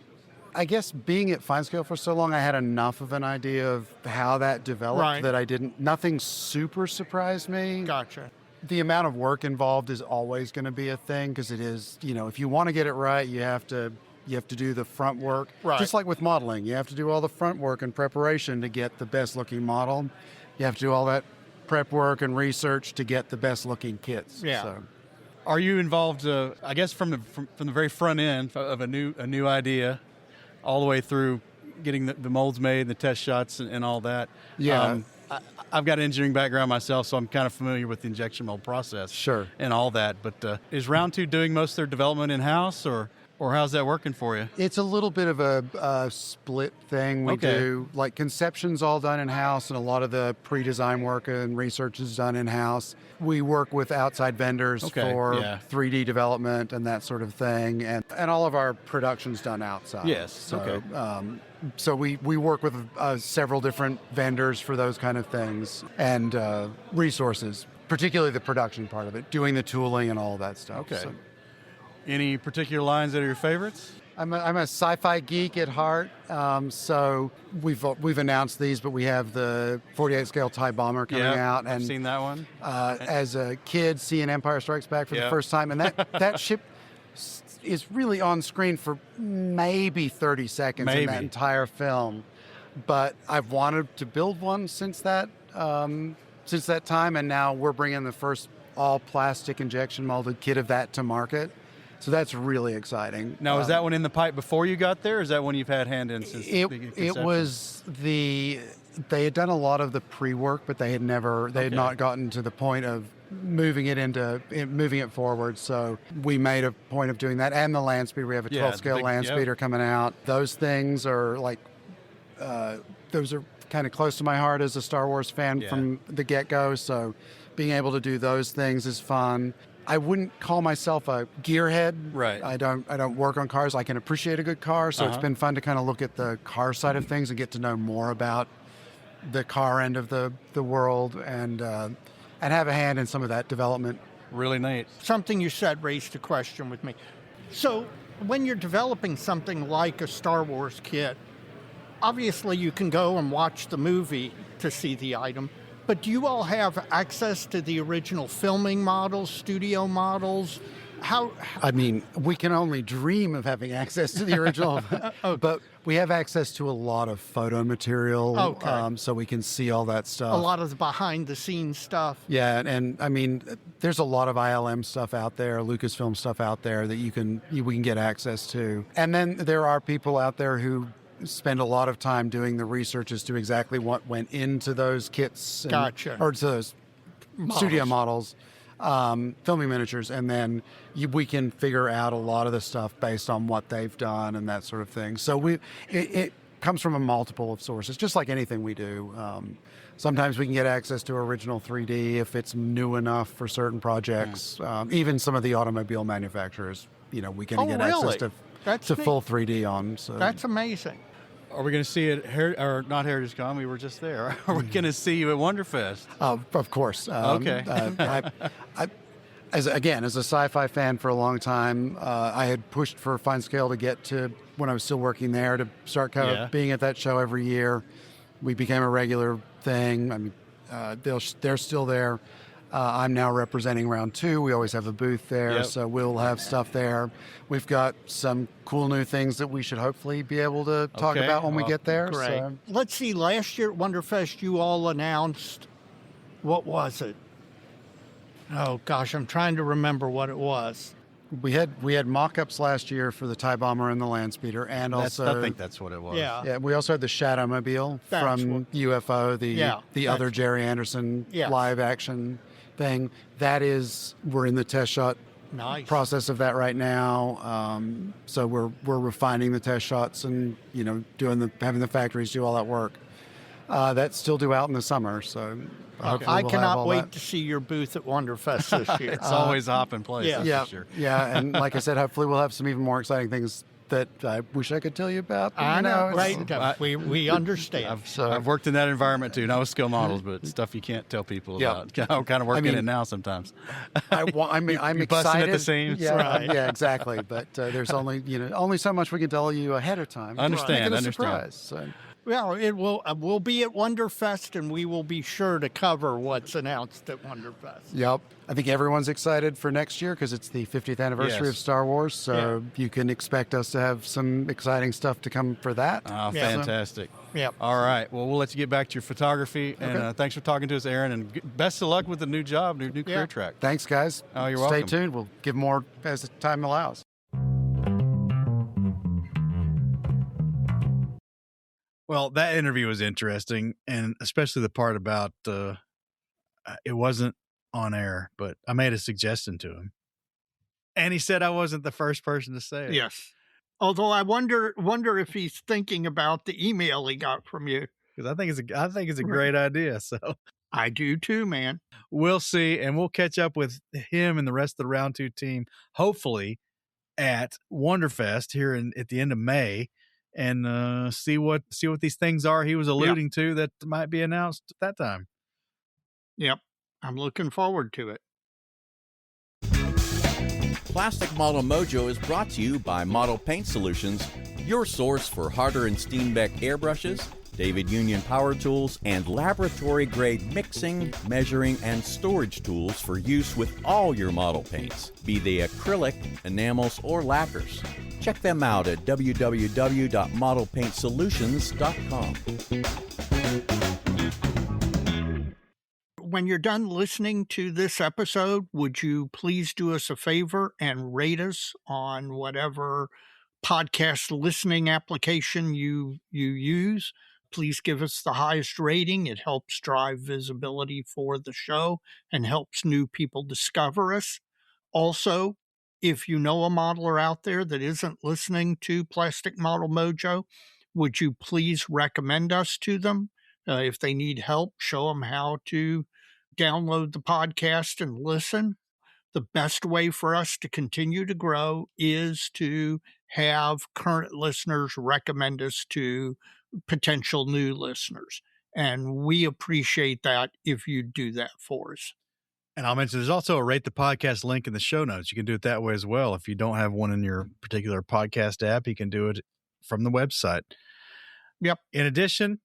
I guess being at Fine Scale for so long, I had enough of an idea of how that developed that nothing super surprised me. Gotcha. The amount of work involved is always going to be a thing because it is, if you want to get it right, you have to do the front work. Right. Just like with modeling, you have to do all the front work and preparation to get the best looking model. You have to do all that prep work and research to get the best looking kits. Yeah. So. Are you involved, I guess, from the very front end of a new idea, all the way through getting the molds made, the test shots, and all that? Yeah. I've got an engineering background myself, so I'm kind of familiar with the injection mold process. Sure. And all that. But is Round 2 doing most of their development in-house, or how's that working for you? It's a little bit of a split thing. We do, like, conception's all done in-house, and a lot of the pre-design work and research is done in-house. We work with outside vendors for 3D development and that sort of thing, and all of our production's done outside. Yes, so, so we work with several different vendors for those kind of things, and resources, particularly the production part of it, doing the tooling and all of that stuff. Okay. So. Any particular lines that are your favorites? I'm a sci-fi geek at heart, so we've announced these, but we have the 48 scale TIE bomber coming out, and I've seen that one. As a kid, seeing Empire Strikes Back for the first time, and that ship is really on screen for maybe 30 seconds in that entire film. But I've wanted to build one since that time, and now we're bringing the first all plastic injection molded kit of that to market. So that's really exciting. Now, is that one in the pipe before you got there, or is that one you've had hand in since the conception? It was they had done a lot of the pre-work, but they had not gotten to the point of moving it forward. So we made a point of doing that, and the land speeder. We have a 12 scale land speeder coming out. Those things are like, those are kind of close to my heart as a Star Wars fan from the get-go. So being able to do those things is fun. I wouldn't call myself a gearhead. Right. I don't work on cars. I can appreciate a good car, so it's been fun to kind of look at the car side of things and get to know more about the car end of the world and have a hand in some of that development. Really neat. Something you said raised a question with me. So when you're developing something like a Star Wars kit, obviously you can go and watch the movie to see the item, but do you all have access to the original filming models, studio models? I mean, we can only dream of having access to the original, but we have access to a lot of photo material, so we can see all that stuff. A lot of the behind-the-scenes stuff. Yeah, and I mean, there's a lot of ILM stuff out there, Lucasfilm stuff out there that we can get access to. And then there are people out there who spend a lot of time doing the research as to exactly what went into those kits, or to those studio models. Filming miniatures, and then we can figure out a lot of the stuff based on what they've done and that sort of thing. So it comes from a multiple of sources, just like anything we do. Sometimes we can get access to original 3D if it's new enough for certain projects. Even some of the automobile manufacturers, we can get access to full 3D on. So that's amazing. Are we going to see it or not Heritage Con? We were just there. Are we going to see you at Wonderfest? Of course. Okay. As a sci-fi fan for a long time, I had pushed for Fine Scale to get to, when I was still working there, to start kind of being at that show every year. We became a regular thing. I mean, they're still there. I'm now representing round 2. We always have a booth there, so we'll have stuff there. We've got some cool new things that we should hopefully be able to talk about when we get there. Great. So. Let's see, last year at Wonderfest, you all announced, what was it? Oh, gosh, I'm trying to remember what it was. We had mock-ups last year for the TIE Bomber and the Landspeeder, and also I think that's what it was. Yeah. We also had the Shadowmobile from UFO, the other Jerry Anderson live action thing. We're in the test shot process of that right now. So we're refining the test shots and having the factories do all that work. That's still due out in the summer. So I cannot wait to see your booth at Wonderfest this year. It's always a hopping place. Yeah, for sure. Yeah, and like I said, hopefully we'll have some even more exciting things that I wish I could tell you about. I know, right? We understand. I've worked in that environment too, not with skill models, but stuff you can't tell people about. I'm kind of working it now sometimes. I'm You're excited. Busting at the seams. Yeah, yeah, exactly. But there's only so much we can tell you ahead of time. Understand. Surprise. So. Well, it will. We'll be at Wonderfest, and we will be sure to cover what's announced at Wonderfest. Yep. I think everyone's excited for next year because it's the 50th anniversary of Star Wars, so you can expect us to have some exciting stuff to come for that. Oh, fantastic. Yep. All right. Well, we'll let you get back to your photography, and thanks for talking to us, Aaron, and best of luck with the new job, new career track. Thanks, guys. Oh, you're welcome. welcome. Stay tuned. We'll give more as time allows. Well, that interview was interesting, and especially the part about it wasn't on air, but I made a suggestion to him, and he said I wasn't the first person to say it. Yes. Although I wonder if he's thinking about the email he got from you. Because I think it's a great idea. So I do too, man. We'll see, and we'll catch up with him and the rest of the Round 2 team, hopefully at Wonderfest here at the end of May. And see what these things are he was alluding to that might be announced at that time. Yep. I'm looking forward to it. Plastic Model Mojo is brought to you by Model Paint Solutions, your source for Harder and Steenbeck airbrushes, David Union power tools, and laboratory-grade mixing, measuring, and storage tools for use with all your model paints, be they acrylic, enamels, or lacquers. Check them out at www.modelpaintsolutions.com. When you're done listening to this episode, would you please do us a favor and rate us on whatever podcast listening application you use? Please give us the highest rating. It helps drive visibility for the show and helps new people discover us. Also, if you know a modeler out there that isn't listening to Plastic Model Mojo, would you please recommend us to them? If they need help, show them how to download the podcast and listen. The best way for us to continue to grow is to have current listeners recommend us to potential new listeners. And we appreciate that if you do that for us. And I'll mention there's also a rate the podcast link in the show notes. You can do it that way as well. If you don't have one in your particular podcast app, you can do it from the website. Yep. In addition,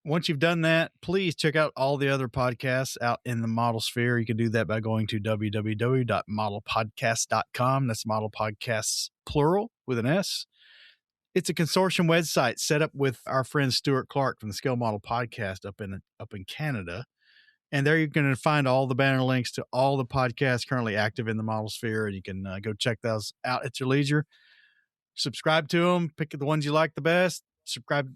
once you've done that, please check out all the other podcasts out in the model sphere. You can do that by going to www.modelpodcast.com. That's Model Podcasts, plural, with an S. It's a consortium website set up with our friend Stuart Clark from the Scale Model Podcast up in Canada. And there you're going to find all the banner links to all the podcasts currently active in the model sphere. And you can go check those out at your leisure. Subscribe to them. Pick the ones you like the best. Subscribe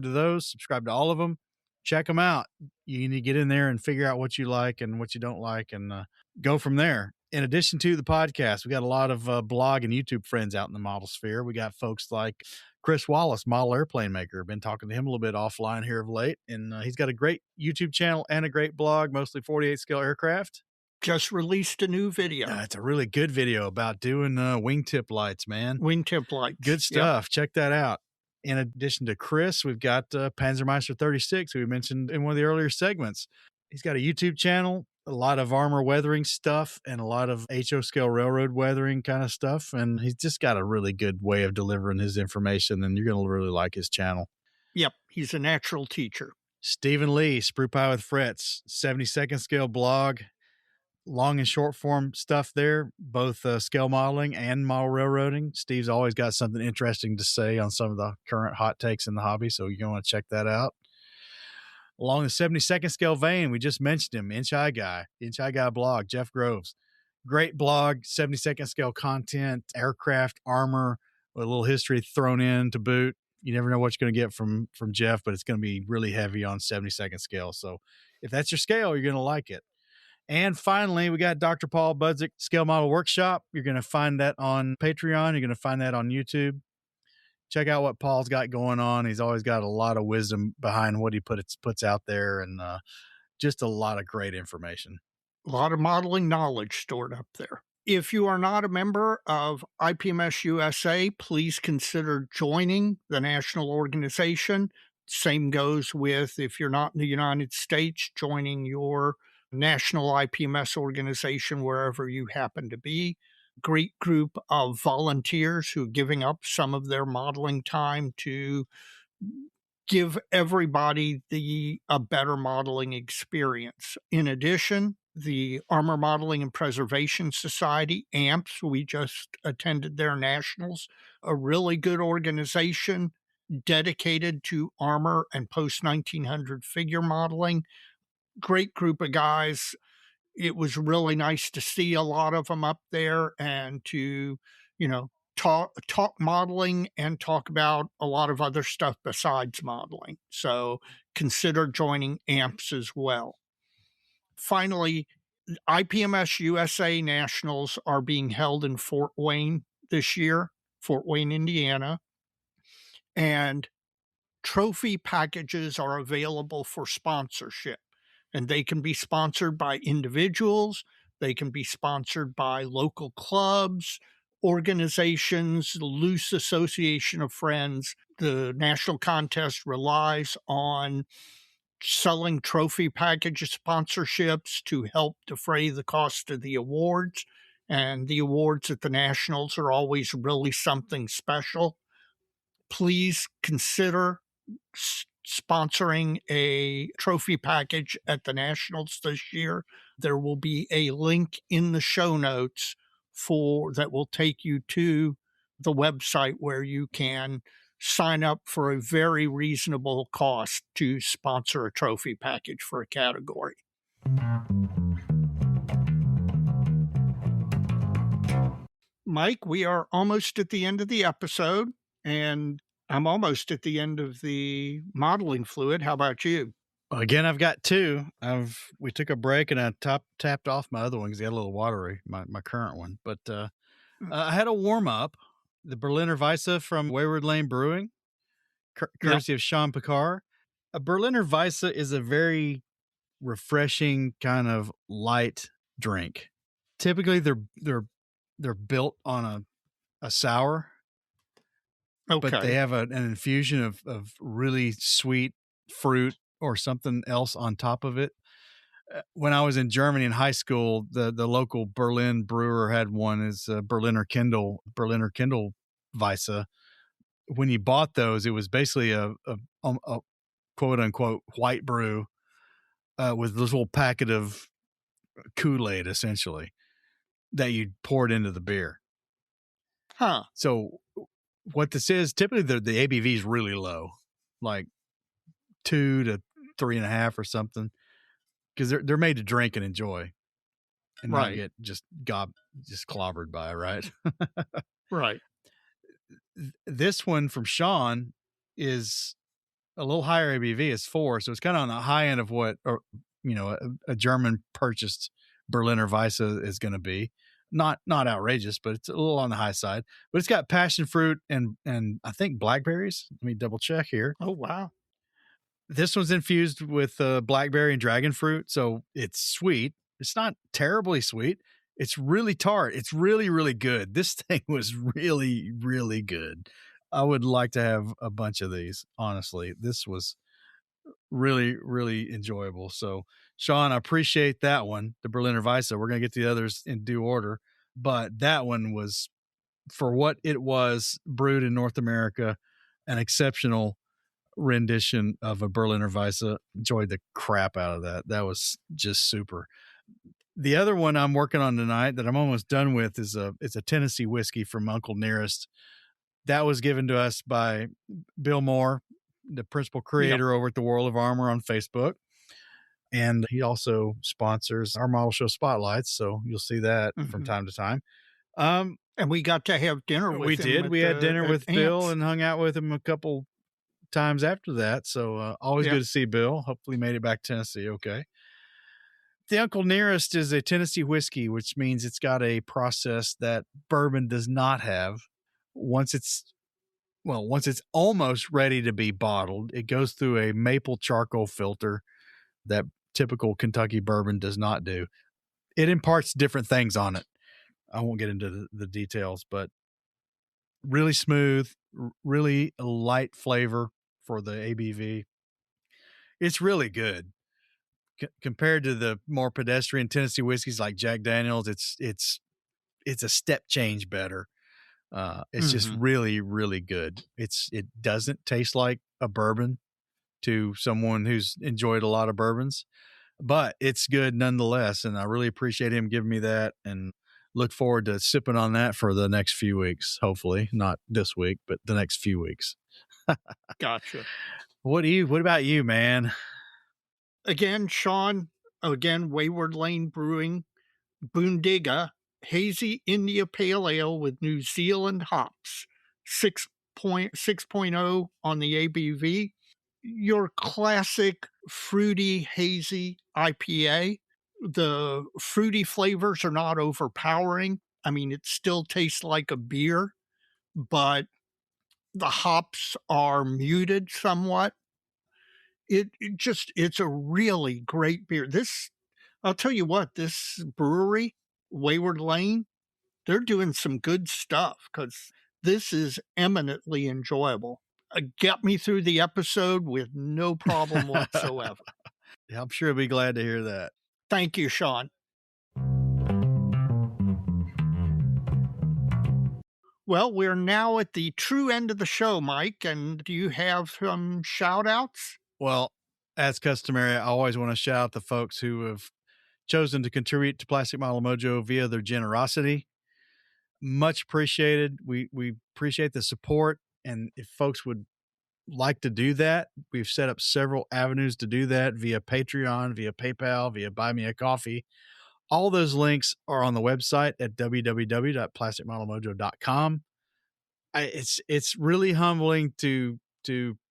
to those. Subscribe to all of them. Check them out. You need to get in there and figure out what you like and what you don't like and go from there. In addition to the podcast, we got a lot of blog and YouTube friends out in the model sphere. We got folks like Chris Wallace, model airplane maker. Been talking to him a little bit offline here of late, and he's got a great YouTube channel and a great blog, mostly 48 scale aircraft. Just released a new video. It's a really good video about doing wingtip lights, man. Wingtip lights. Good stuff. Yep. Check that out. In addition to Chris, we've got Panzermeister 36, who we mentioned in one of the earlier segments. He's got a YouTube channel, a lot of armor weathering stuff, and a lot of HO scale railroad weathering kind of stuff. And he's just got a really good way of delivering his information, and you're going to really like his channel. Yep, he's a natural teacher. Stephen Lee, Sprue Pie with Frets, 72nd scale blog, long and short form stuff there, both scale modeling and model railroading. Steve's always got something interesting to say on some of the current hot takes in the hobby, so you're going to want to check that out. Along the 72nd scale vein, we just mentioned him, Inch Eye Guy blog, Jeff Groves. Great blog, 72nd scale content, aircraft, armor, with a little history thrown in to boot. You never know what you're going to get from Jeff, but it's going to be really heavy on 72nd scale. So if that's your scale, you're going to like it. And finally, we got Dr. Paul Budzik Scale Model Workshop. You're going to find that on Patreon. You're going to find that on YouTube. Check out what Paul's got going on. He's always got a lot of wisdom behind what he puts out there, and just a lot of great information. A lot of modeling knowledge stored up there. If you are not a member of IPMS USA, please consider joining the national organization. Same goes with, if you're not in the United States, joining your national IPMS organization wherever you happen to be. Great group of volunteers who are giving up some of their modeling time to give everybody a better modeling experience. In addition, the Armor Modeling and Preservation Society, AMPS, we just attended their nationals, a really good organization dedicated to armor and post-1900 figure modeling. Great group of guys. It was really nice to see a lot of them up there and to, talk modeling and talk about a lot of other stuff besides modeling. So consider joining AMPS as well. Finally, IPMS USA Nationals are being held in Fort Wayne this year, Fort Wayne, Indiana. And trophy packages are available for sponsorship. And they can be sponsored by individuals. They can be sponsored by local clubs, organizations, loose association of friends. The national contest relies on selling trophy package sponsorships to help defray the cost of the awards. And the awards at the nationals are always really something special. Please consider sponsoring a trophy package at the nationals this year. There will be a link in the show notes that will take you to the website where you can sign up for a very reasonable cost to sponsor a trophy package for a category. Mike, we are almost at the end of the episode, and I'm almost at the end of the modeling fluid. How about you? Again, I've got two. We took a break and I tapped off my other one because they had a little watery, my current one. But I had a warm up, the Berliner Weisse from Wayward Lane Brewing, courtesy of Sean Picard. A Berliner Weisse is a very refreshing kind of light drink. Typically, they're built on a sour, Okay. but they have an infusion of really sweet fruit or something else on top of it. When I was in Germany in high school, the local Berlin brewer had one is Berliner Kindle Weisse. When you bought those, it was basically a quote unquote white brew with this little packet of Kool-Aid essentially that you poured into the beer. Huh. So what this is, typically the ABV is really low, like 2 to 3.5 or something, because they're made to drink and enjoy and not get just clobbered by, right? Right. This one from Sean is a little higher ABV, is 4, so it's kind of on the high end of what a German purchased Berliner Weisse is going to be. Not outrageous, but it's a little on the high side. But it's got passion fruit and I think blackberries. Let me double check here. Oh wow! This one's infused with blackberry and dragon fruit, so it's sweet. It's not terribly sweet. It's really tart. It's really, really good. This thing was really, really good. I would like to have a bunch of these. Honestly, this was really, really enjoyable. So, Sean, I appreciate that one, the Berliner Weisse. We're going to get the others in due order, but that one was, for what it was, brewed in North America, an exceptional rendition of a Berliner Weisse. Enjoyed the crap out of that. That was just super. The other one I'm working on tonight that I'm almost done with is it's a Tennessee whiskey from Uncle Nearest. That was given to us by Bill Moore, the principal creator over at the World of Armor on Facebook. And he also sponsors our model show spotlights. So you'll see that from time to time. And we got to have dinner with him. We did. We had dinner with Bill and hung out with him a couple times after that. So always good to see Bill. Hopefully made it back to Tennessee okay. The Uncle Nearest is a Tennessee whiskey, which means it's got a process that bourbon does not have. Once it's almost ready to be bottled, it goes through a maple charcoal filter that typical Kentucky bourbon does not do. It imparts different things on it. I won't get into the details, but really smooth, really light flavor for the ABV. It's really good. Compared to the more pedestrian Tennessee whiskeys like Jack Daniel's, it's a step change better. It's just really, really good. It doesn't taste like a bourbon to someone who's enjoyed a lot of bourbons, but it's good nonetheless. And I really appreciate him giving me that and look forward to sipping on that for the next few weeks. Hopefully not this week, but the next few weeks. Gotcha. What about you, man? Again, Sean, Wayward Lane Brewing, Boondiga, Hazy India Pale Ale with New Zealand hops, 6.0 on the ABV. Your classic fruity, hazy IPA. The fruity flavors are not overpowering. I mean, it still tastes like a beer, but the hops are muted somewhat. It's a really great beer. I'll tell you what, this brewery, Wayward Lane, they're doing some good stuff because this is eminently enjoyable. Get me through the episode with no problem whatsoever. Yeah, I'm sure I'll be glad to hear that. Thank you, Sean. Well, we're now at the true end of the show, Mike, and do you have some shout-outs? Well, as customary, I always want to shout out the folks who have chosen to contribute to Plastic Model Mojo via their generosity. Much appreciated. We appreciate the support. And if folks would like to do that, we've set up several avenues to do that via Patreon, via PayPal, via Buy Me a Coffee. All those links are on the website at www.plasticmodelmojo.com. It's really humbling to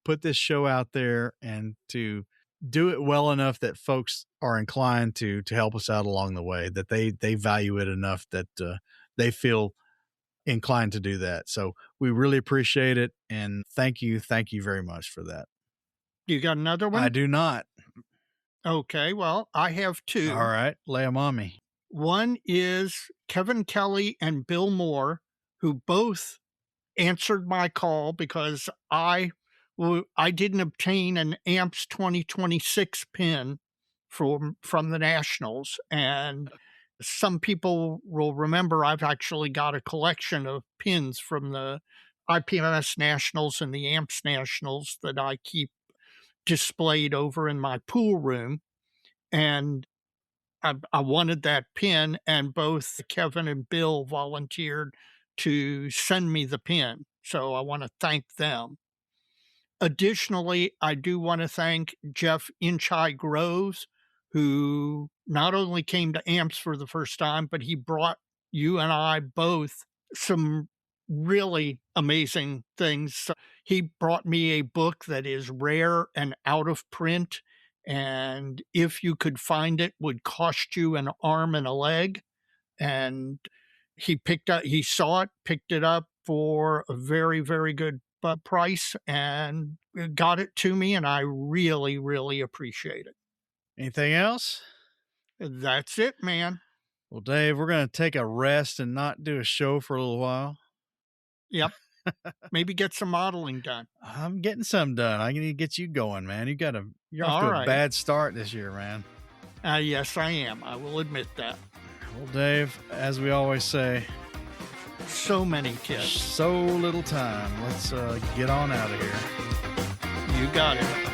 put this show out there and to do it well enough that folks are inclined to help us out along the way, that they value it enough that they feel inclined to do that. So we really appreciate it. And thank you very much for that. You got another one? I do not. Okay, well, I have two. All right, lay them on me. One is Kevin Kelly and Bill Moore, who both answered my call because I didn't obtain an AMPS 2026 pin from the Nationals. And some people will remember I've actually got a collection of pins from the IPMS Nationals and the AMPS Nationals that I keep displayed over in my pool room. And I wanted that pin, and both Kevin and Bill volunteered to send me the pin. So I want to thank them. Additionally, I do want to thank Jeff Inchai Groves, who not only came to AMPS for the first time, but he brought you and I both some really amazing things. So he brought me a book that is rare and out of print, and if you could find it, would cost you an arm and a leg. And he saw it, picked it up for a very, very good price, and got it to me, and I really, really appreciate it. Anything else? That's it, man. Well, Dave, we're going to take a rest and not do a show for a little while. Yep. Maybe get some modeling done. I'm getting some done. I need to get you going, man. You're off to a bad start this year, man. Yes, I am. I will admit that. Well, Dave, as we always say, so many kids, so little time. Let's get on out of here. You got it.